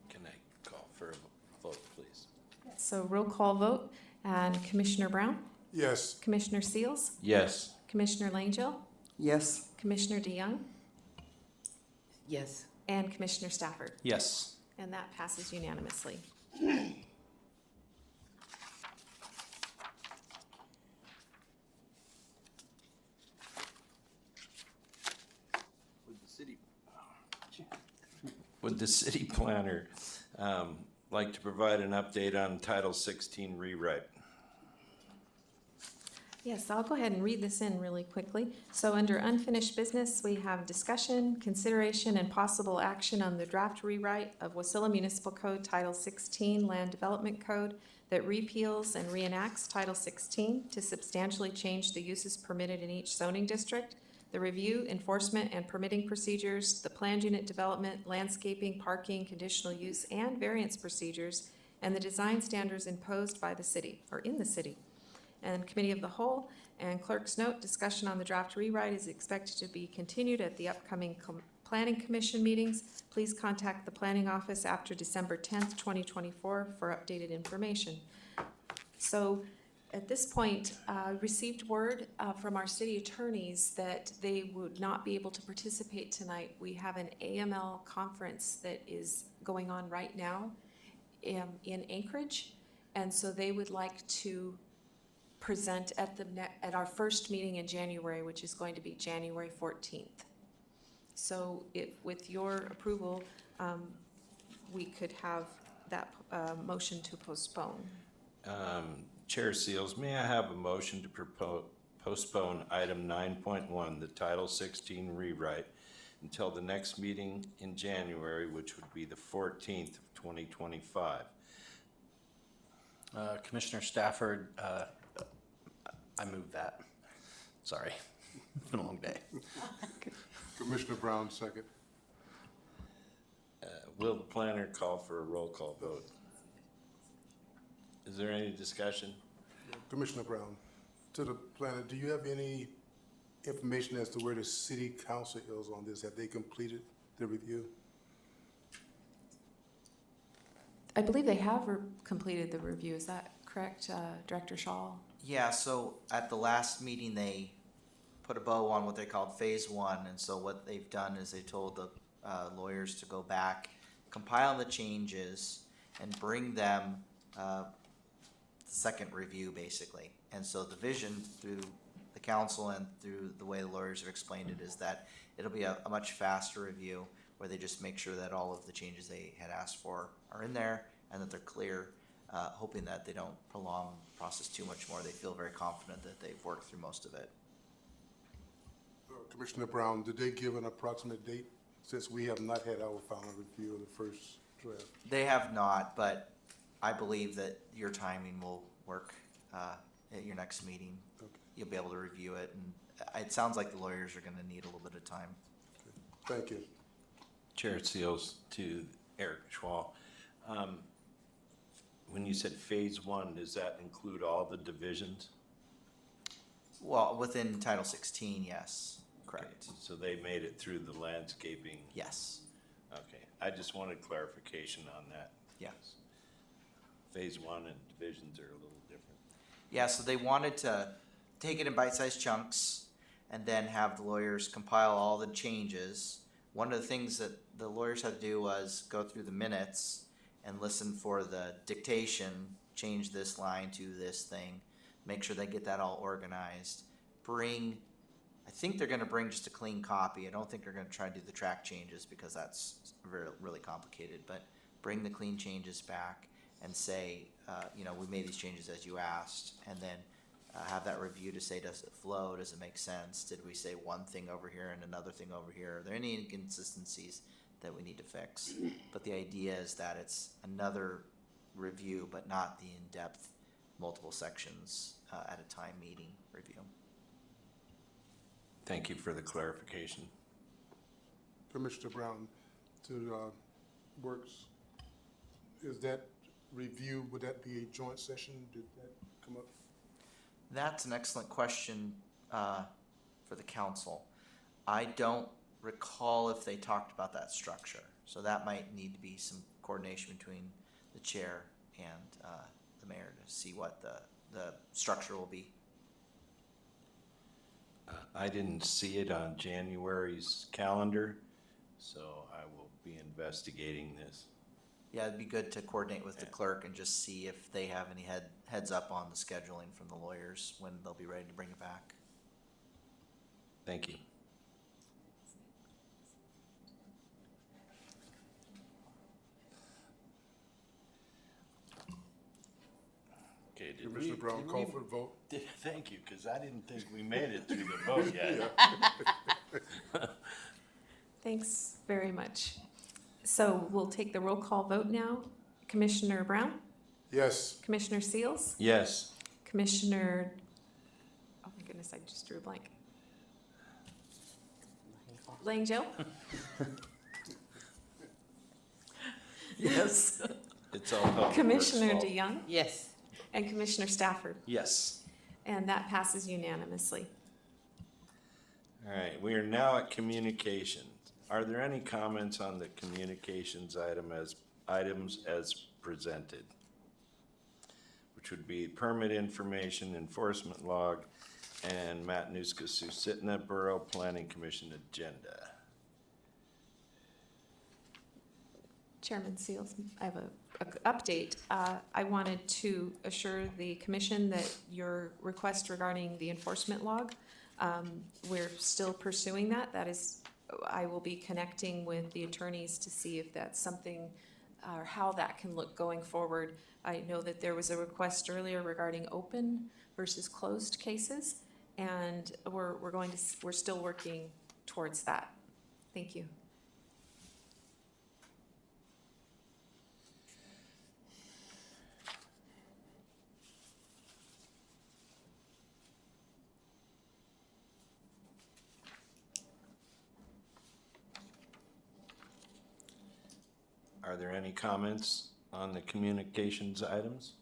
Can I call for a vote, please? So roll call vote, and Commissioner Brown, Yes. Commissioner Seals, Yes. Commissioner Langill, Yes. Commissioner DeYoung, Yes. and Commissioner Stafford. Yes. And that passes unanimously. Would the city planner like to provide an update on Title 16 rewrite? Yes, I'll go ahead and read this in really quickly. So under unfinished business, we have discussion, consideration, and possible action on the draft rewrite of Wasilla Municipal Code Title 16 Land Development Code that repeals and reenacts Title 16 to substantially change the uses permitted in each zoning district, the review, enforcement, and permitting procedures, the planned unit development, landscaping, parking, conditional use, and variance procedures, and the design standards imposed by the city, or in the city. And Committee of the Whole and Clerk's note, discussion on the draft rewrite is expected to be continued at the upcoming Planning Commission meetings. Please contact the Planning Office after December 10th, 2024 for updated information. So at this point, received word from our city attorneys that they would not be able to participate tonight. We have an AML conference that is going on right now in Anchorage, and so they would like to present at our first meeting in January, which is going to be January 14th. So with your approval, we could have that motion to postpone. Chair Seals, may I have a motion to postpone item 9.1, the Title 16 rewrite, until the next meeting in January, which would be the 14th of 2025. Commissioner Stafford, I move that. Sorry, it's been a long day. Commissioner Brown, second. Will the planner call for a roll call vote? Is there any discussion? Commissioner Brown, to the planner, do you have any information as to where the city council is on this? Have they completed the review? I believe they have completed the review. Is that correct, Director Shaw? Yeah, so at the last meeting, they put a bow on what they called phase one, and so what they've done is they told the lawyers to go back, compile the changes, and bring them the second review, basically. And so the vision through the council and through the way the lawyers have explained it is that it'll be a much faster review where they just make sure that all of the changes they had asked for are in there and that they're clear, hoping that they don't prolong the process too much more. They feel very confident that they've worked through most of it. Commissioner Brown, did they give an approximate date, since we have not had our final review of the first draft? They have not, but I believe that your timing will work at your next meeting. Okay. You'll be able to review it, and it sounds like the lawyers are gonna need a little bit of time. Thank you. Chair Seals to Eric Schwal. When you said phase one, does that include all the divisions? Well, within Title 16, yes, correct. Okay, so they made it through the landscaping? Yes, Okay, I just wanted clarification on that. yeah. Phase one and divisions are a little different. Yeah, so they wanted to take it in bite-sized chunks and then have the lawyers compile all the changes. One of the things that the lawyers had to do was go through the minutes and listen for the dictation, change this line to this thing, make sure they get that all organized. I think they're gonna bring just a clean copy. I don't think they're gonna try to do the track changes because that's really complicated, but bring the clean changes back and say, we made these changes as you asked, and then have that review to say, does it flow, does it make sense, did we say one thing over here and another thing over here, are there any inconsistencies that we need to fix? But the idea is that it's another review, but not the in-depth multiple sections at a time meeting review. Thank you for the clarification. Commissioner Brown to Works. Is that review, would that be a joint session? Did that come up? That's an excellent question for the council. I don't recall if they talked about that structure, so that might need to be some coordination between the chair and the mayor to see what the structure will be. I didn't see it on January's calendar, so I will be investigating this. Yeah, it'd be good to coordinate with the clerk and just see if they have any heads up on the scheduling from the lawyers when they'll be ready to bring it back. Thank you. Okay, did Commissioner Brown, call for the vote. Thank you, because I didn't think we made it through the vote yet. Thanks very much. So we'll take the roll call vote now. Commissioner Brown? Yes. Commissioner Seals? Yes. Commissioner, oh my goodness, I just drew a blank. Langill? Yes. It's all public works Commissioner fault. DeYoung? Yes. And Commissioner Stafford? Yes. And that passes unanimously. All right, we are now at communications. Are there any comments on the communications items as presented? Which would be permit information, enforcement log, and Matt Nuskassusitna Borough Planning Commission agenda. Chairman Seals, I have a update. I wanted to assure the commission that your request regarding the enforcement log, we're still pursuing that. That is, I will be connecting with the attorneys to see if that's something or how that can look going forward. I know that there was a request earlier regarding open versus closed cases, and we're still working towards that. Thank you. Are there any comments on the communications items?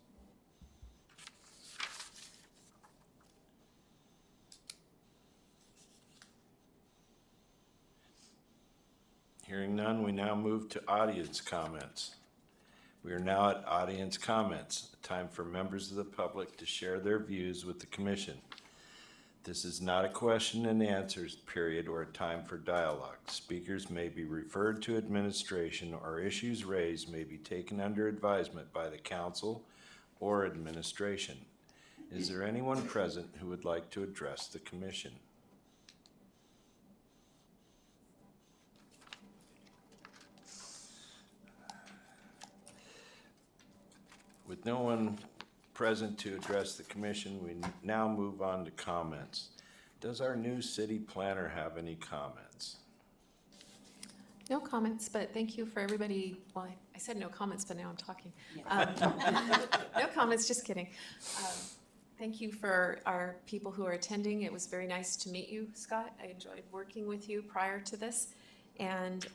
Hearing none, we now move to audience comments. We are now at audience comments, a time for members of the public to share their views with the commission. This is not a question and answers period or a time for dialogue. Speakers may be referred to administration, or issues raised may be taken under advisement by the council or administration. Is there anyone present who would like to address the commission? With no one present to address the commission, we now move on to comments. Does our new city planner have any comments? No comments, but thank you for everybody. Well, I said no comments, but now I'm talking. No comments, just kidding. Thank you for our people who are attending. It was very nice to meet you, Scott. I enjoyed working with you prior to this. And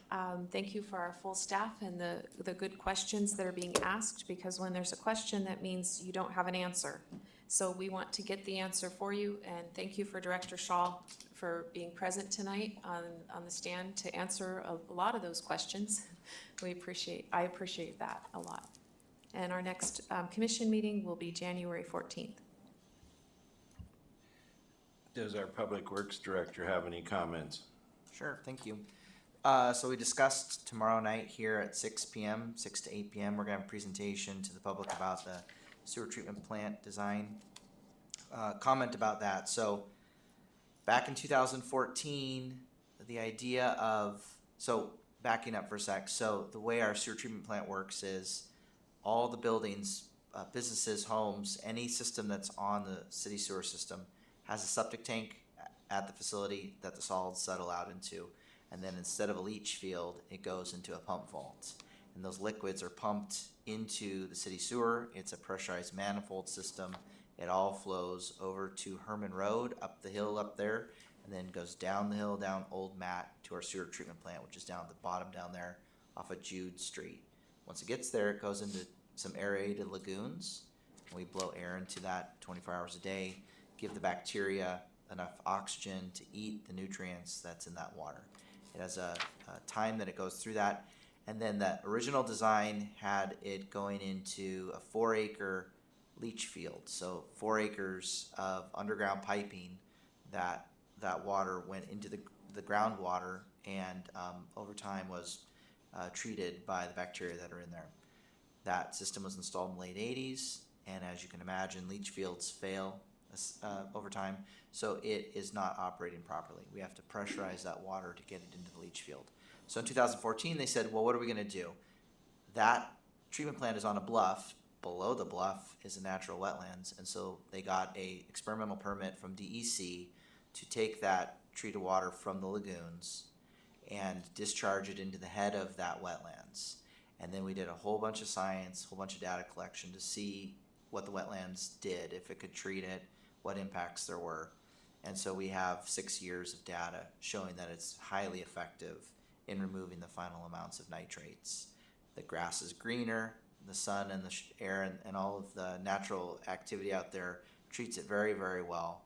thank you for our full staff and the good questions that are being asked, because when there's a question, that means you don't have an answer. So we want to get the answer for you, and thank you for Director Shaw for being present tonight on the stand to answer a lot of those questions. I appreciate that a lot. And our next commission meeting will be January 14th. Does our Public Works Director have any comments? Sure, thank you. So we discussed tomorrow night here at 6 p.m., 6 to 8 p.m. We're going to have a presentation to the public about the sewer treatment plant design. Comment about that. So back in 2014, the idea of, so backing up for a sec, so the way our sewer treatment plant works is all the buildings, businesses, homes, any system that's on the city sewer system has a septic tank at the facility that the solids settle out into. And then instead of a leach field, it goes into a pump vault. And those liquids are pumped into the city sewer. It's a pressurized manifold system. It all flows over to Herman Road, up the hill up there, and then goes down the hill, down Old Matt to our sewer treatment plant, which is down at the bottom down there off of Jude Street. Once it gets there, it goes into some aerated lagoons. We blow air into that 24 hours a day, give the bacteria enough oxygen to eat the nutrients that's in that water. It has a time that it goes through that. And then that original design had it going into a 4-acre leach field. So 4 acres of underground piping that water went into the groundwater and over time was treated by the bacteria that are in there. That system was installed in the late 80s, and as you can imagine, leach fields fail over time, so it is not operating properly. We have to pressurize that water to get it into the leach field. So in 2014, they said, well, what are we going to do? That treatment plant is on a bluff. Below the bluff is a natural wetlands, and so they got a experimental permit from DEC to take that treated water from the lagoons and discharge it into the head of that wetlands. And then we did a whole bunch of science, a whole bunch of data collection to see what the wetlands did, if it could treat it, what impacts there were. And so we have 6 years of data showing that it's highly effective in removing the final amounts of nitrates. The grass is greener, the sun and the air and all of the natural activity out there treats it very, very well.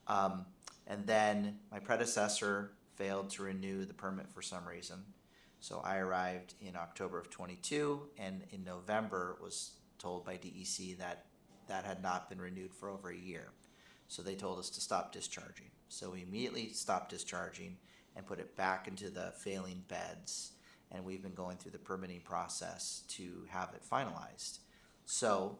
And then my predecessor failed to renew the permit for some reason. So I arrived in October of 22, and in November was told by DEC that that had not been renewed for over a year. So they told us to stop discharging. So we immediately stopped discharging and put it back into the failing beds. And we've been going through the permitting process to have it finalized. So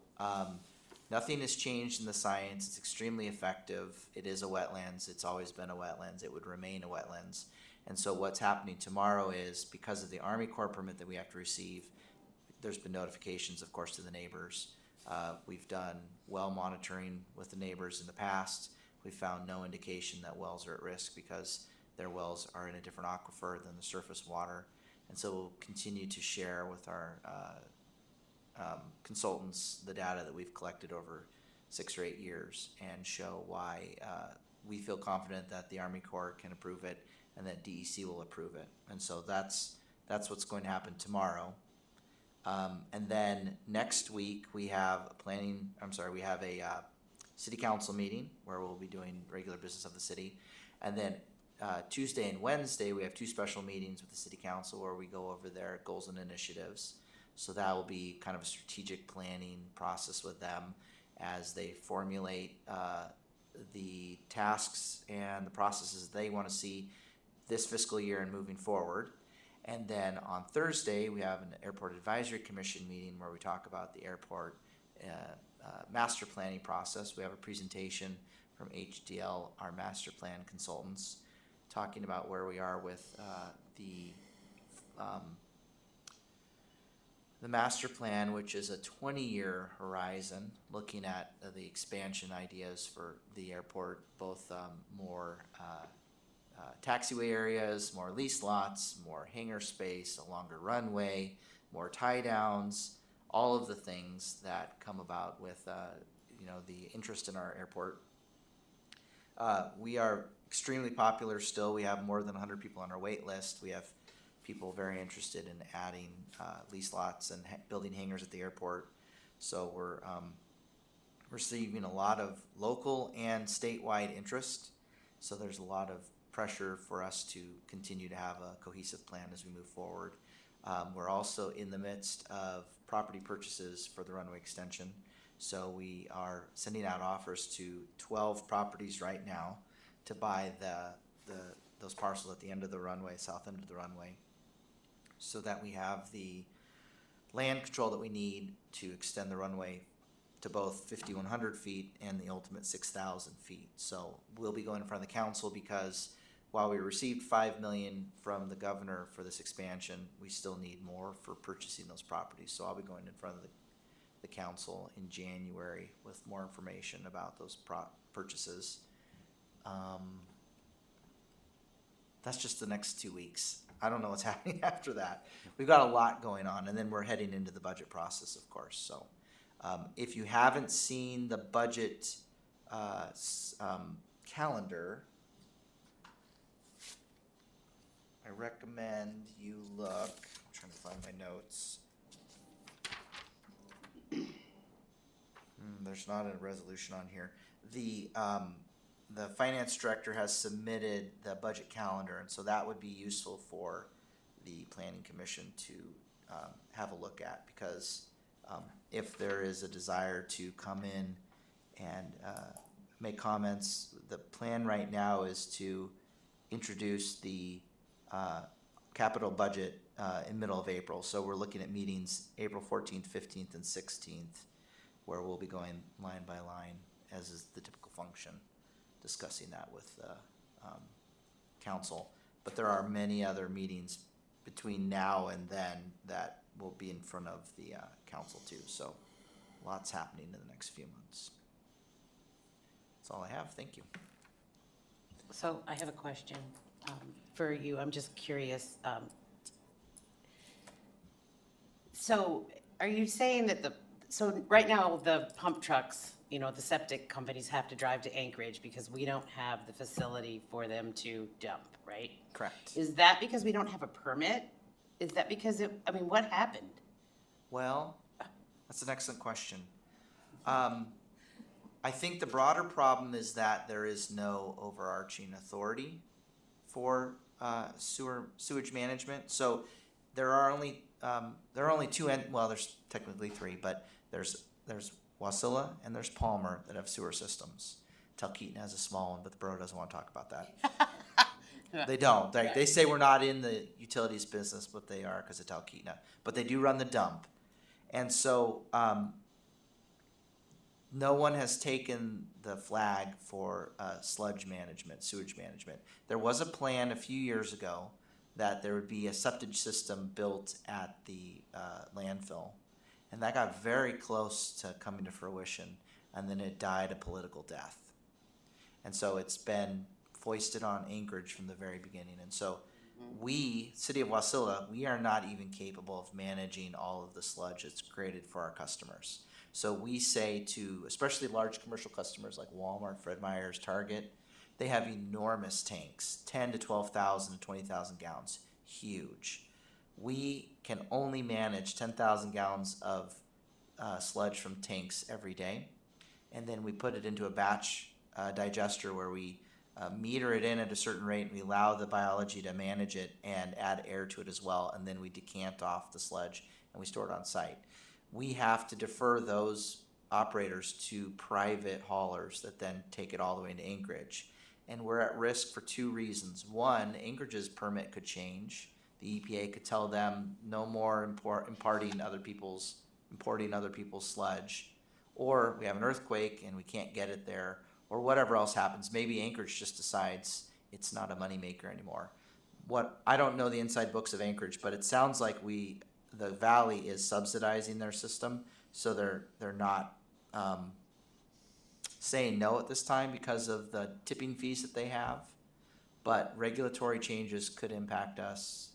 nothing has changed in the science. It's extremely effective. It is a wetlands. It's always been a wetlands. It would remain a wetlands. And so what's happening tomorrow is, because of the Army Corps permit that we have to receive, there's been notifications, of course, to the neighbors. We've done well monitoring with the neighbors in the past. We found no indication that wells are at risk because their wells are in a different aquifer than the surface water. And so we'll continue to share with our consultants the data that we've collected over 6 or 8 years and show why we feel confident that the Army Corps can approve it and that DEC will approve it. And so that's what's going to happen tomorrow. And then next week we have a city council meeting where we'll be doing regular business of the city. And then Tuesday and Wednesday we have 2 special meetings with the city council where we go over their goals and initiatives. So that will be kind of a strategic planning process with them as they formulate the tasks and the processes they want to see this fiscal year and moving forward. And then on Thursday, we have an Airport Advisory Commission meeting where we talk about the airport master planning process. We have a presentation from HDL, our master plan consultants, talking about where we are with the master plan, which is a 20-year horizon, looking at the expansion ideas for the airport, both more taxiway areas, more lease lots, more hangar space, a longer runway, more tie downs, all of the things that come about with the interest in our airport. We are extremely popular still. We have more than 100 people on our wait list. We have people very interested in adding lease lots and building hangars at the airport. So we're receiving a lot of local and statewide interest. So there's a lot of pressure for us to continue to have a cohesive plan as we move forward. We're also in the midst of property purchases for the runway extension. So we are sending out offers to 12 properties right now to buy those parcels at the end of the runway, south end of the runway, so that we have the land control that we need to extend the runway to both 5,100 feet and the ultimate 6,000 feet. So we'll be going in front of the council because while we received $5 million from the governor for this expansion, we still need more for purchasing those properties. So I'll be going in front of the council in January with more information about those purchases. That's just the next 2 weeks. I don't know what's happening after that. We've got a lot going on, and then we're heading into the budget process, of course. So if you haven't seen the budget calendar, recommend you look, I'm trying to find my notes. There's not a resolution on here. The finance director has submitted the budget calendar, and so that would be useful for the planning commission to have a look at, because if there is a desire to come in and make comments, the plan right now is to introduce the capital budget in middle of April. So we're looking at meetings April 14th, 15th, and 16th, where we'll be going line by line, as is the typical function, discussing that with council. But there are many other meetings between now and then that will be in front of the council too. So lots happening in the next few months. That's all I have. Thank you. So I have a question for you. I'm just curious. So are you saying that so right now the pump trucks, you know, the septic companies have to drive to Anchorage because we don't have the facility for them to dump, right? Correct. Is that because we don't have a permit? Is that because I mean, what happened? Well, that's an excellent question. I think the broader problem is that there is no overarching authority for sewage management. So there are only two well, there's technically three, but there's Wasilla and there's Palmer that have sewer systems. Talkeetna has a small one, but the borough doesn't want to talk about that. They don't. They say we're not in the utilities business, but they are because of Talkeetna. But they do run the dump. And so no one has taken the flag for sludge management, sewage management. There was a plan a few years ago that there would be a septic system built at the landfill. And that got very close to coming to fruition, and then it died a political death. And so it's been foisted on Anchorage from the very beginning. And so we, City of Wasilla, we are not even capable of managing all of the sludge that's created for our customers. So we say to, especially large commercial customers like Walmart, Fred Meyer's, Target, they have enormous tanks, 10 to 12,000 to 20,000 gallons, huge. We can only manage 10,000 gallons of sludge from tanks every day. And then we put it into a batch digester where we meter it in at a certain rate, and we allow the biology to manage it and add air to it as well. And then we decant off the sludge and we store it on site. We have to defer those operators to private haulers that then take it all the way into Anchorage. And we're at risk for two reasons. One, Anchorage's permit could change. The EPA could tell them no more importing other people's sludge. Or we have an earthquake and we can't get it there, or whatever else happens. Maybe Anchorage just decides it's not a moneymaker anymore. I don't know the inside books of Anchorage, but it sounds like the valley is subsidizing their system, so they're not saying no at this time because of the tipping fees that they have. But regulatory changes could impact us.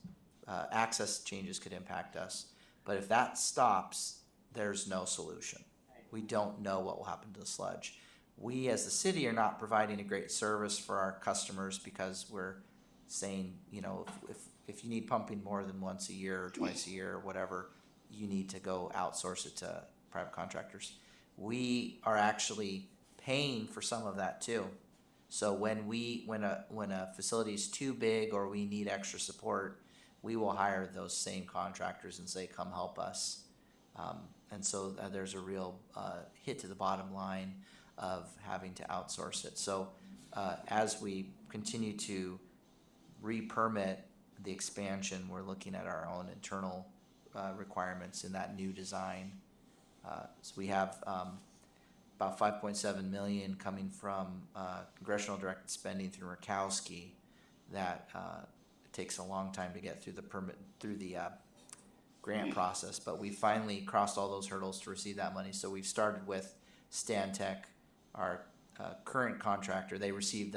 Access changes could impact us. But if that stops, there's no solution. We don't know what will happen to the sludge. We as the city are not providing a great service for our customers because we're saying, you know, if you need pumping more than once a year or twice a year or whatever, you need to go outsource it to private contractors. We are actually paying for some of that too. So when a facility is too big or we need extra support, we will hire those same contractors and say, come help us. And so there's a real hit to the bottom line of having to outsource it. So as we continue to re-permit the expansion, we're looking at our own internal requirements in that new design. So we have about $5.7 million coming from congressional directed spending through Murkowski that it takes a long time to get through the permit, through the grant process, but we finally crossed all those hurdles to receive that money. So we've started with Stantec, our current contractor. They received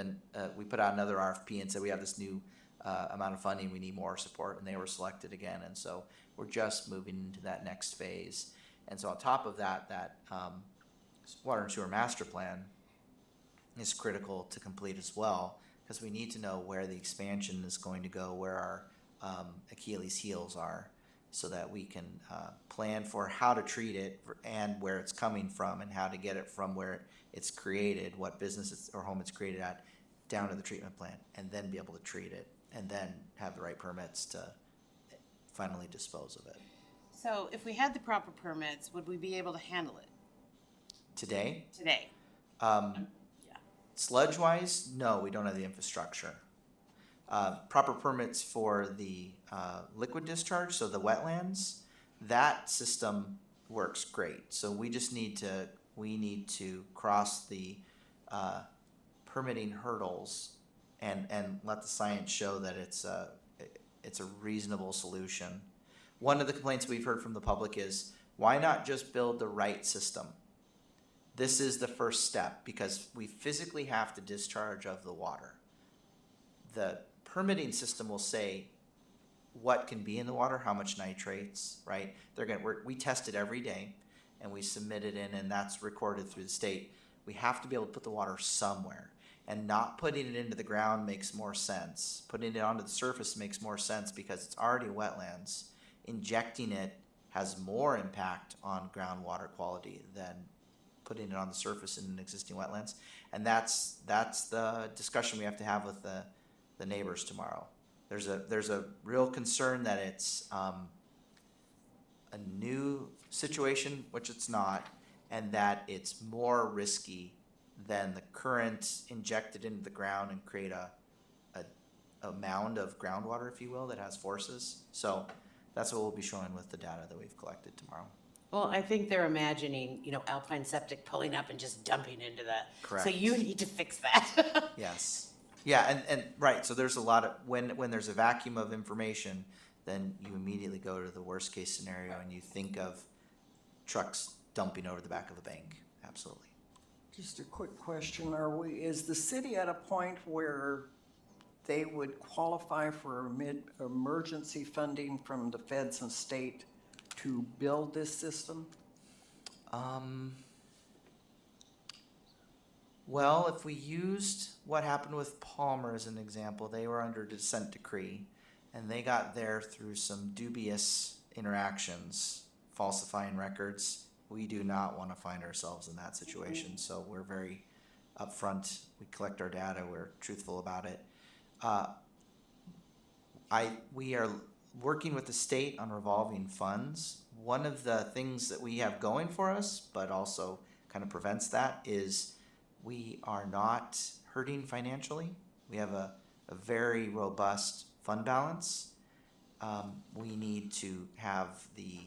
we put out another RFP and said we have this new amount of funding, we need more support, and they were selected again. And so we're just moving into that next phase. And so on top of that, that water and sewer master plan is critical to complete as well, because we need to know where the expansion is going to go, where our Achilles heels are, so that we can plan for how to treat it and where it's coming from and how to get it from where it's created, what business or home it's created at, down to the treatment plant, and then be able to treat it, and then have the right permits to finally dispose of it. So if we had the proper permits, would we be able to handle it Today, today? sludge-wise, no, we don't have the infrastructure. Proper permits for the liquid discharge, so the wetlands, that system works great. So we just need to cross the permitting hurdles and let the science show that it's a reasonable solution. One of the complaints we've heard from the public is, why not just build the right system? This is the first step, because we physically have to discharge of the water. The permitting system will say what can be in the water, how much nitrates, right? We test it every day, and we submit it in, and that's recorded through the state. We have to be able to put the water somewhere, and not putting it into the ground makes more sense. Putting it onto the surface makes more sense because it's already wetlands. Injecting it has more impact on groundwater quality than putting it on the surface in an existing wetlands. And that's the discussion we have to have with the neighbors tomorrow. There's a real concern that it's a new situation, which it's not, and that it's more risky than the current injected into the ground and create a mound of groundwater, if you will, that has forces. So that's what we'll be showing with the data that we've collected tomorrow. Well, I think they're imagining, Alpine Septic pulling up and just dumping into that. Correct. So you need to fix that. Yes. Yeah, and right, so there's a lot of, when there's a vacuum of information, then you immediately go to the worst case scenario and you think of trucks dumping over the back of a bank. Absolutely. Just a quick question, is the city at a point where they would qualify for emergency funding from the feds and state to build this system? Well, if we used what happened with Palmer as an example, they were under consent decree, and they got there through some dubious interactions, falsifying records. We do not want to find ourselves in that situation, so we're very upfront. We collect our data, we're truthful about it. We are working with the state on revolving funds. One of the things that we have going for us, but also kind of prevents that, is we are not hurting financially. We have a very robust fund balance. We need to have the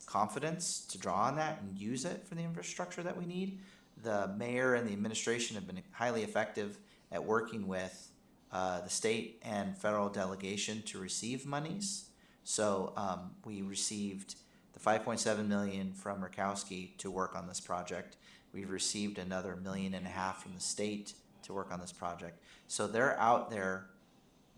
confidence to draw on that and use it for the infrastructure that we need. The mayor and the administration have been highly effective at working with the state and federal delegation to receive monies. So we received the $5.7 million from Murkowski to work on this project. We've received another $1.5 million from the state to work on this project. So they're out there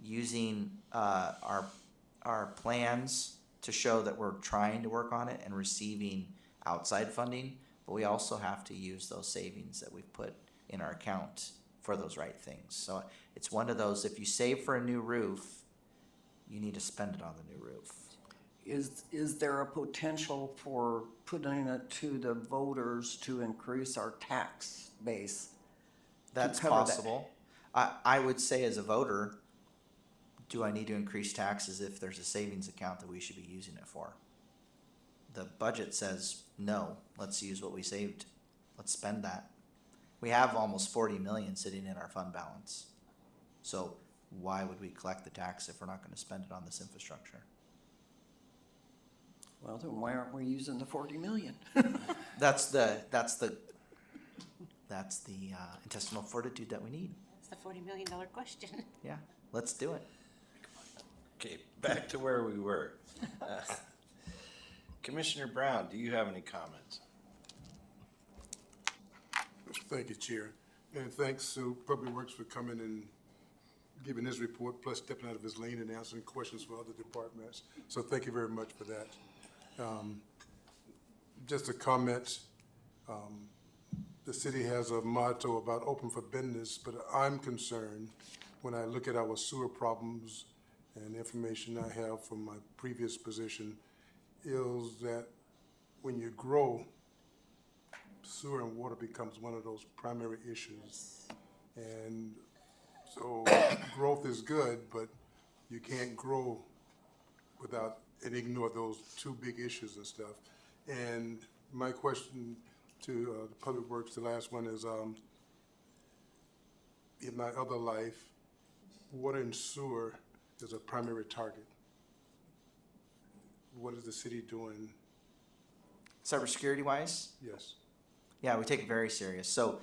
using our plans to show that we're trying to work on it and receiving outside funding, but we also have to use those savings that we've put in our account for those right things. So it's one of those, if you save for a new roof, you need to spend it on the new roof. Is there a potential for putting it to the voters to increase our tax base? That's cover that? possible. I would say as a voter, do I need to increase taxes if there's a savings account that we should be using it for? The budget says, no, let's use what we saved. Let's spend that. We have almost 40 million sitting in our fund balance. So why would we collect the tax if we're not going to spend it on this infrastructure? Well, then why aren't we using the 40 million? That's the intestinal fortitude that we need. That's the $40 million question. Yeah, let's do it. Okay, back to where we were. Commissioner Brown, do you have any comments? Thank you, Chair. And thanks to Public Works for coming and giving his report, plus stepping out of his lane and answering questions for other departments. So thank you very much for that. Just a comment, the city has a motto about open for business, but I'm concerned when I look at our sewer problems and information I have from my previous position is that when you grow, sewer and water becomes one of those primary issues. And so growth is good, but you can't grow without and ignore those two big issues and stuff. And my question to the Public Works, the last one is, in my other life, water and sewer is a primary target. What is the city doing? Cybersecurity wise, Yes. yeah, we take it very serious. So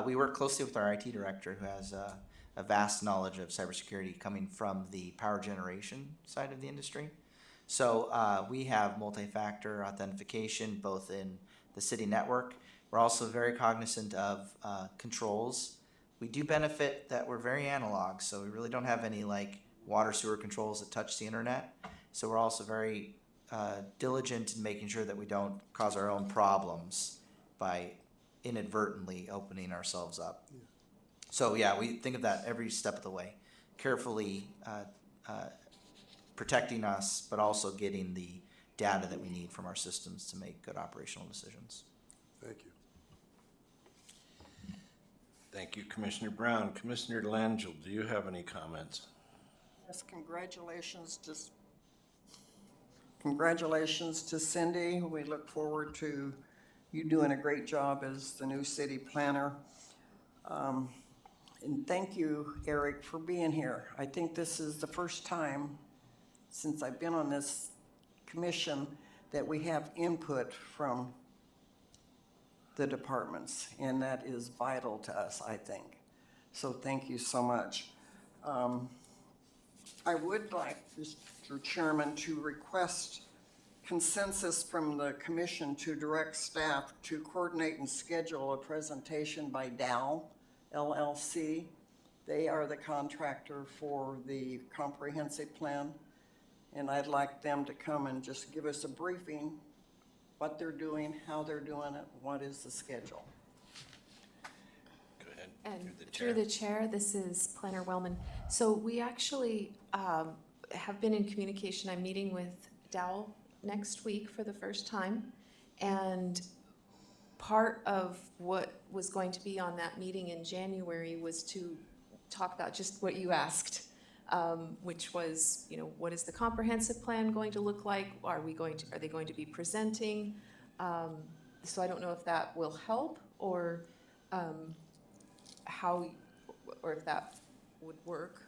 we work closely with our IT director who has a vast knowledge of cybersecurity coming from the power generation side of the industry. So we have multi-factor authentication both in the city network. We're also very cognizant of controls. We do benefit that we're very analog, so we really don't have any like water sewer controls that touch the internet. So we're also very diligent in making sure that we don't cause our own problems by inadvertently opening ourselves up. Yeah. So yeah, we think of that every step of the way, carefully protecting us, but also getting the data that we need from our systems to make good operational decisions. Thank you. Thank you, Commissioner Brown. Commissioner Langill, do you have any comments? Yes, congratulations to Cindy. We look forward to you doing a great job as the new city planner. And thank you, Eric, for being here. I think this is the first time since I've been on this commission that we have input from the departments, and that is vital to us, I think. So thank you so much. I would like, Mr. Chairman, to request consensus from the commission to direct staff to coordinate and schedule a presentation by Dow LLC. They are the contractor for the comprehensive plan, and I'd like them to come and just give us a briefing, what they're doing, how they're doing it, what is the schedule. Go ahead. And through the chair, this is Planner Wellman. So we actually have been in communication. I'm meeting with Dowell next week for the first time. And part of what was going to be on that meeting in January was to talk about just what you asked, which was, you know, what is the comprehensive plan going to look like? Are they going to be presenting? So I don't know if that will help or or if that would work.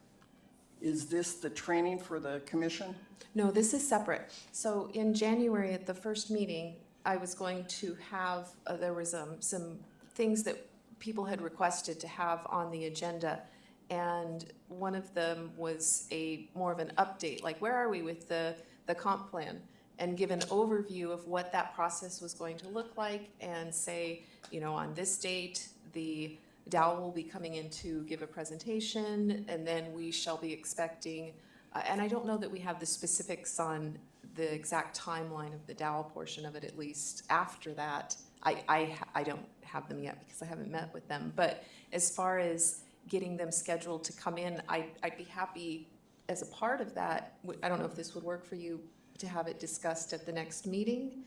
Is this the training for the commission? No, this is separate. So in January at the first meeting, I was going to have, there was some things that people had requested to have on the agenda. And one of them was more of an update, like where are we with the comp plan? And give an overview of what that process was going to look like and say, you know, on this date, the Dow will be coming in to give a presentation, and then we shall be expecting, and I don't know that we have the specifics on the exact timeline of the Dow portion of it, at least after that. I don't have them yet because I haven't met with them, but as far as getting them scheduled to come in, I'd be happy as a part of that. I don't know if this would work for you to have it discussed at the next meeting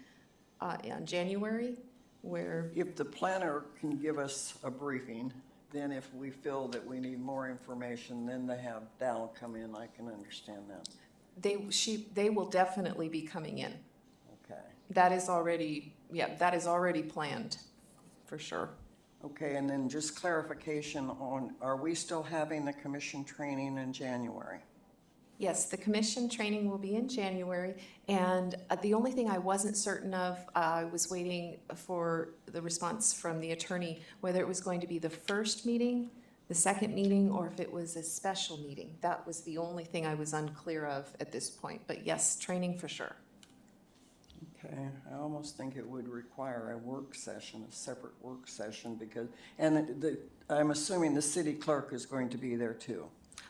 in January, where If the planner can give us a briefing, then if we feel that we need more information, then to have Dow come in, I can understand that. they will definitely be coming in. Okay. That is already planned, for sure. Okay, and then just clarification on, are we still having the commission training in January? Yes, the commission training will be in January, and the only thing I wasn't certain of, I was waiting for the response from the attorney, whether it was going to be the first meeting, the second meeting, or if it was a special meeting. That was the only thing I was unclear of at this point, but yes, training for sure. Okay, I almost think it would require a work session, a separate work session, because, and I'm assuming the city clerk is going to be there too.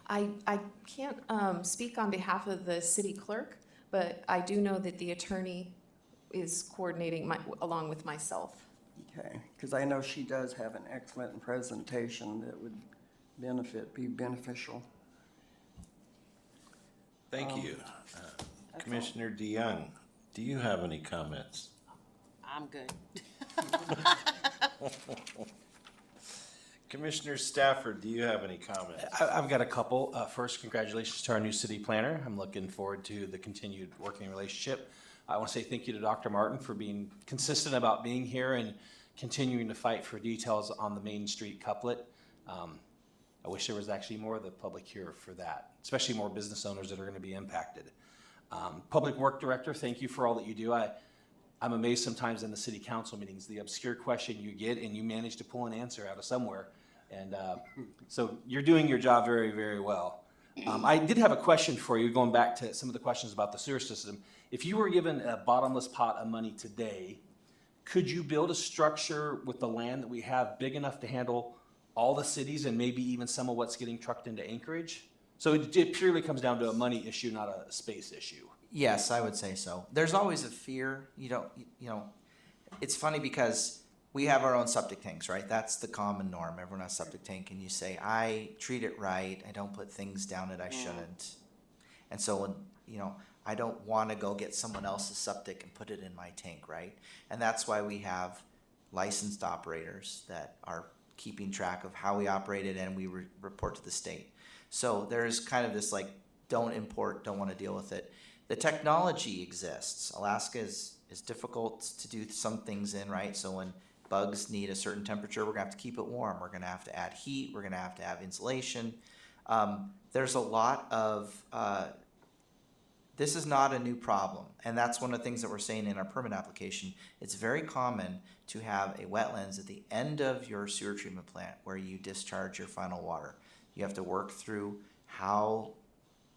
I can't speak on behalf of the city clerk, but I do know that the attorney is coordinating along with myself. Okay, because I know she does have an excellent presentation that would be beneficial. Thank you. Commissioner DeYoung, do you have any comments? I'm good. Commissioner Stafford, do you have any comments? I've got a couple. First, congratulations to our new city planner. I'm looking forward to the continued working relationship. I want to say thank you to Dr. Martin for being consistent about being here and continuing to fight for details on the Main Street couplet. I wish there was actually more of the public here for that, especially more business owners that are going to be impacted. Public Work Director, thank you for all that you do. I'm amazed sometimes in the city council meetings, the obscure question you get and you manage to pull an answer out of somewhere. And so you're doing your job very, very well. I did have a question for you, going back to some of the questions about the sewer system. If you were given a bottomless pot of money today, could you build a structure with the land that we have big enough to handle all the cities and maybe even some of what's getting trucked into Anchorage? So it purely comes down to a money issue, not a space issue. Yes, I would say so. There's always a fear. You know, it's funny because we have our own septic tanks, right? That's the common norm. Everyone has a septic tank, and you say, I treat it right. I don't put things down that I shouldn't. And so when, I don't want to go get someone else's septic and put it in my tank, right? And that's why we have licensed operators that are keeping track of how we operate it, and we report to the state. So there's kind of this like, don't import, don't want to deal with it. The technology exists. Alaska is difficult to do some things in, right? So when bugs need a certain temperature, we're gonna have to keep it warm. We're gonna have to add heat. We're gonna have to have insulation. There's a lot of, this is not a new problem. And that's one of the things that we're saying in our permit application. It's very common to have a wetlands at the end of your sewer treatment plant where you discharge your final water. You have to work through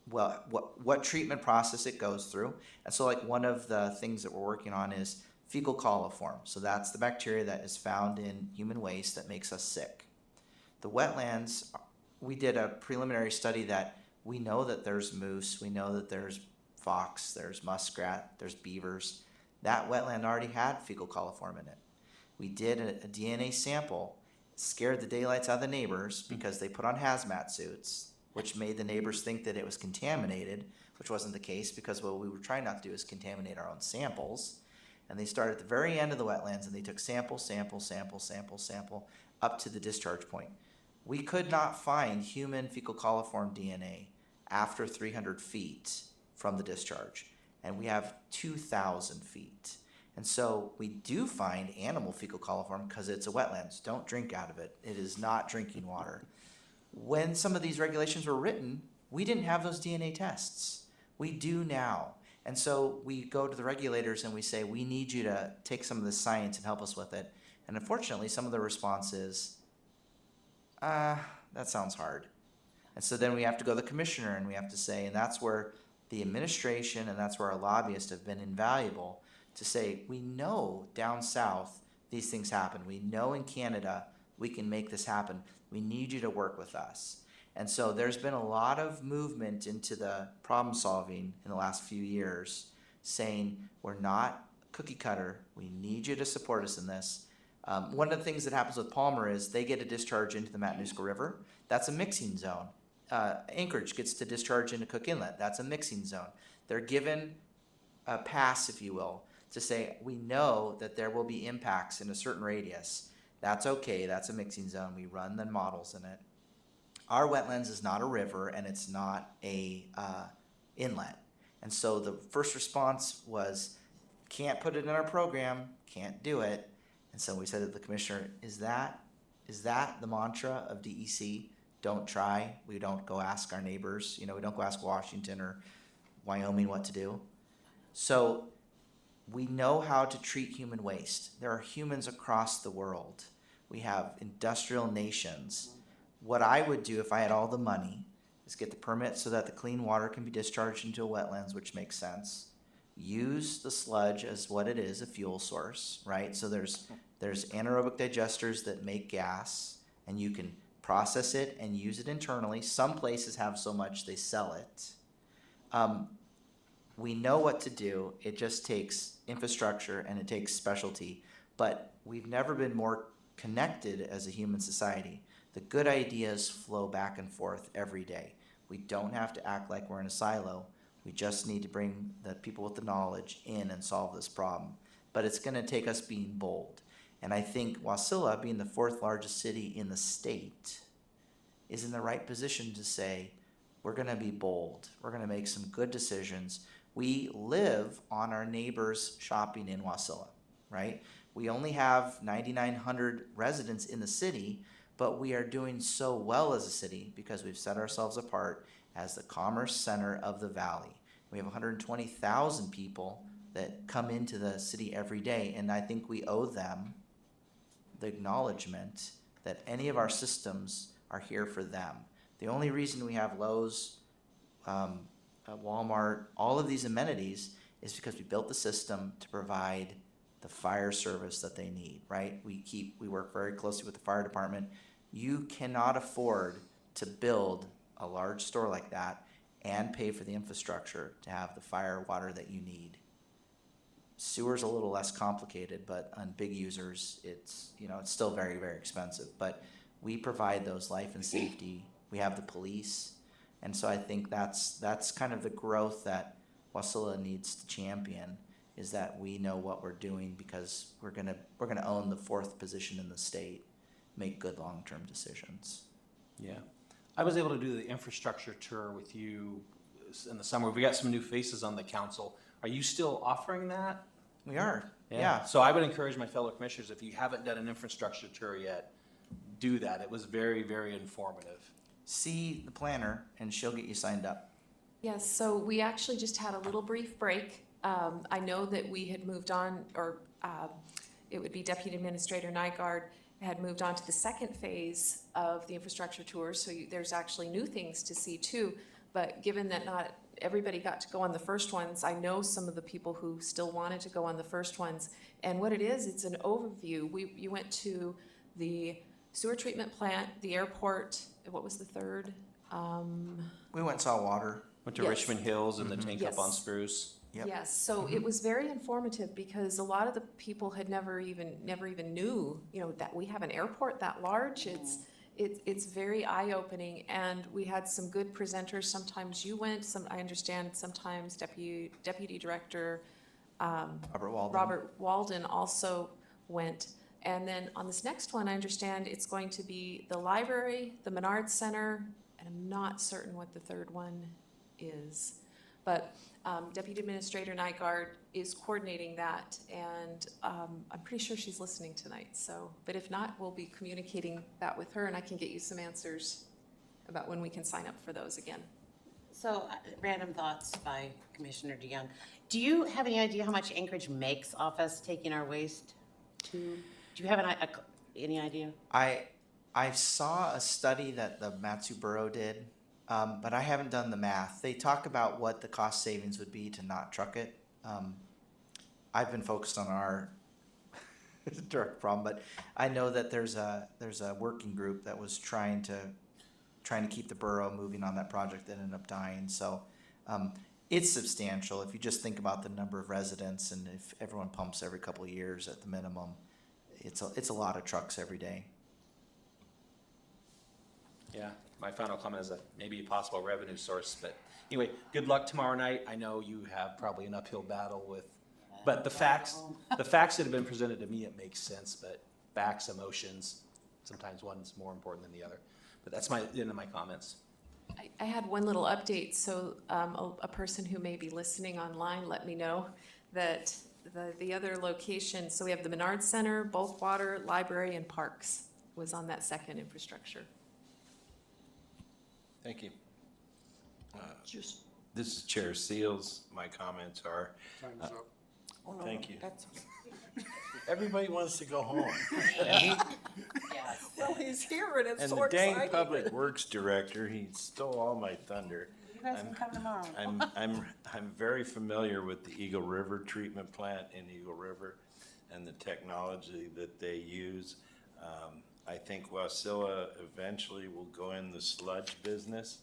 what treatment process it goes through. And so like one of the things that we're working on is fecal coliform. So that's the bacteria that is found in human waste that makes us sick. The wetlands, we did a preliminary study that we know that there's moose, we know that there's fox, there's muskrat, there's beavers. That wetland already had fecal coliform in it. We did a DNA sample, scared the daylights out of the neighbors because they put on hazmat suits, which made the neighbors think that it was contaminated, which wasn't the case because what we were trying not to do is contaminate our own samples. And they started at the very end of the wetlands and they took sample up to the discharge point. We could not find human fecal coliform DNA after 300 feet from the discharge. And we have 2,000 feet. And so we do find animal fecal coliform because it's a wetlands. Don't drink out of it. It is not drinking water. When some of these regulations were written, we didn't have those DNA tests. We do now. And so we go to the regulators and we say, we need you to take some of this science and help us with it. And unfortunately, some of the response is, that sounds hard. And so then we have to go to the commissioner and we have to say, and that's where the administration and that's where our lobbyists have been invaluable to say, we know down south these things happen. We know in Canada we can make this happen. We need you to work with us. And so there's been a lot of movement into the problem solving in the last few years, saying we're not cookie cutter. We need you to support us in this. One of the things that happens with Palmer is they get a discharge into the Matanuska River. That's a mixing zone. Anchorage gets to discharge into Cook Inlet. That's a mixing zone. They're given a pass, if you will, to say, we know that there will be impacts in a certain radius. That's okay. That's a mixing zone. We run the models in it. Our wetlands is not a river and it's not a inlet. And so the first response was, can't put it in our program, can't do it. And so we said to the commissioner, is that the mantra of DEC? Don't try. We don't go ask our neighbors. We don't go ask Washington or Wyoming what to do. So we know how to treat human waste. There are humans across the world. We have industrial nations. What I would do if I had all the money is get the permit so that the clean water can be discharged into a wetlands, which makes sense. Use the sludge as what it is, a fuel source, right? So there's anaerobic digesters that make gas, and you can process it and use it internally. Some places have so much they sell it. We know what to do. It just takes infrastructure and it takes specialty. but we've never been more connected as a human society. The good ideas flow back and forth every day. We don't have to act like we're in a silo. We just need to bring the people with the knowledge in and solve this problem. But it's going to take us being bold. And I think Wasilla, being the 4th largest city in the state, is in the right position to say, we're going to be bold. We're going to make some good decisions. We live on our neighbors shopping in Wasilla, right? We only have 9,900 residents in the city, but we are doing so well as a city because we've set ourselves apart as the commerce center of the valley. We have 120,000 people that come into the city every day, and I think we owe them the acknowledgement that any of our systems are here for them. The only reason we have Lowe's, Walmart, all of these amenities is because we built the system to provide the fire service that they need, right? We work very closely with the fire department. You cannot afford to build a large store like that and pay for the infrastructure to have the fire water that you need. Sewer's a little less complicated, but on big users, it's still very, very expensive. But we provide those life and safety. We have the police. And so I think that's kind of the growth that Wasilla needs to champion, is that we know what we're doing because we're gonna own the 4th position in the state, make good long-term decisions. Yeah. I was able to do the infrastructure tour with you in the summer. We got some new faces on the council. Are you still offering that? We are, yeah. So I would encourage my fellow commissioners, if you haven't done an infrastructure tour yet, do that. It was very, very informative. See the planner and she'll get you signed up. Yes, so we actually just had a little brief break. I know that we had moved on, or it would be Deputy Administrator Nygaard had moved on to the 2nd phase of the infrastructure tour, so there's actually new things to see too. But given that not everybody got to go on the first ones, I know some of the people who still wanted to go on the first ones. And what it is, it's an overview. You went to the sewer treatment plant, the airport, what was the third? We went and saw water. Went to Yes. Richmond Hills and the tank up on Yes. Spruce. Yep. Yes, so it was very informative because a lot of the people had never even knew, that we have an airport that large. It's very eye-opening, and we had some good presenters. Sometimes you went, I understand sometimes Deputy Director Robert Walden also went. And then on this next one, I understand it's going to be the library, the Menard Center, and I'm not certain what the third one is. But Deputy Administrator Nygaard is coordinating that, and I'm pretty sure she's listening tonight. So, but if not, we'll be communicating that with her, and I can get you some answers about when we can sign up for those again. So, random thoughts by Commissioner DeYoung. Do you have any idea how much Anchorage makes off us taking our waste to? Do you have any idea? I saw a study that the Matsu Borough did, but I haven't done the math. They talk about what the cost savings would be to not truck it. I've been focused on our direct problem, but I know that there's a working group that was trying to keep the borough moving on that project that ended up dying. So it's substantial if you just think about the number of residents, and if everyone pumps every couple of years at the minimum, it's a lot of trucks every day. Yeah, my final comment is that maybe a possible revenue source, but anyway, good luck tomorrow night. I know you have probably an uphill battle with, but the facts that have been presented to me, it makes sense, but facts, emotions, sometimes one's more important than the other. But that's the end of my comments. I had one little update. So a person who may be listening online let me know that the other location, so we have the Menard Center, bulk water, library, and parks was on that 2nd infrastructure. Thank you. This is Chair Seals. My comments are, Time's up. thank you. That's, Everybody wants to go home. Yes. well, he's here and it's And so the dang exciting. Public Works Director, he stole all my thunder. You guys can come tomorrow. I'm very familiar with the Eagle River treatment plant in Eagle River and the technology that they use. I think Wasilla eventually will go in the sludge business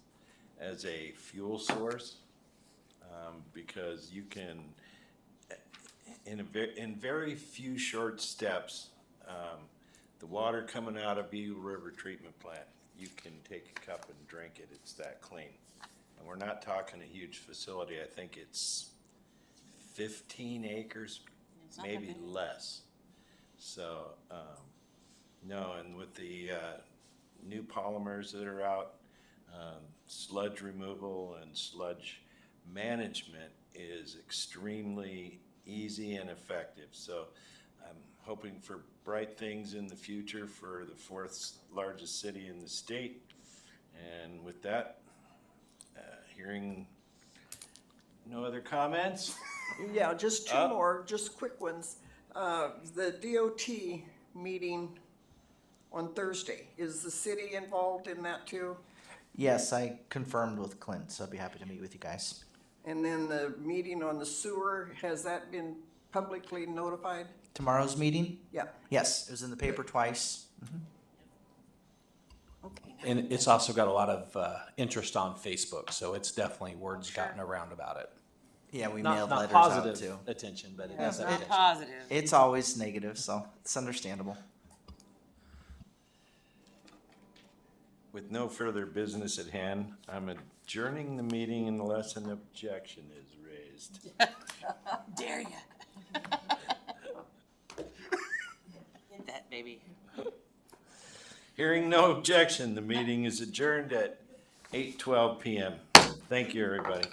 as a fuel source, because you can, in very few short steps, the water coming out of Beagle River Treatment Plant, you can take a cup and drink it. It's that clean. And we're not talking a huge facility. I think it's 15 acres, maybe less. So, no, and with the new polymers that are out, sludge removal and sludge management is extremely easy and effective. So I'm hoping for bright things in the future for the fourth largest city in the state. And with that, hearing no other comments? Yeah, just two more, just quick ones. The DOT meeting on Thursday, is the city involved in that too? Yes, I confirmed with Clint, so I'd be happy to meet with you guys. And then the meeting on the sewer, has that been publicly notified? Tomorrow's meeting? Yeah. Yes, it was in the paper twice. Okay. And it's also got a lot of interest on Facebook, so it's definitely word's gotten around about it. Yeah, we Not mailed not letters out positive too. attention, but it does have Not attention. positive. It's always negative, so it's understandable. With no further business at hand, I'm adjourning the meeting unless an objection is raised. Dare ya? Hit that, baby. Hearing no objection, the meeting is adjourned at 8:12 PM. Thank you, everybody.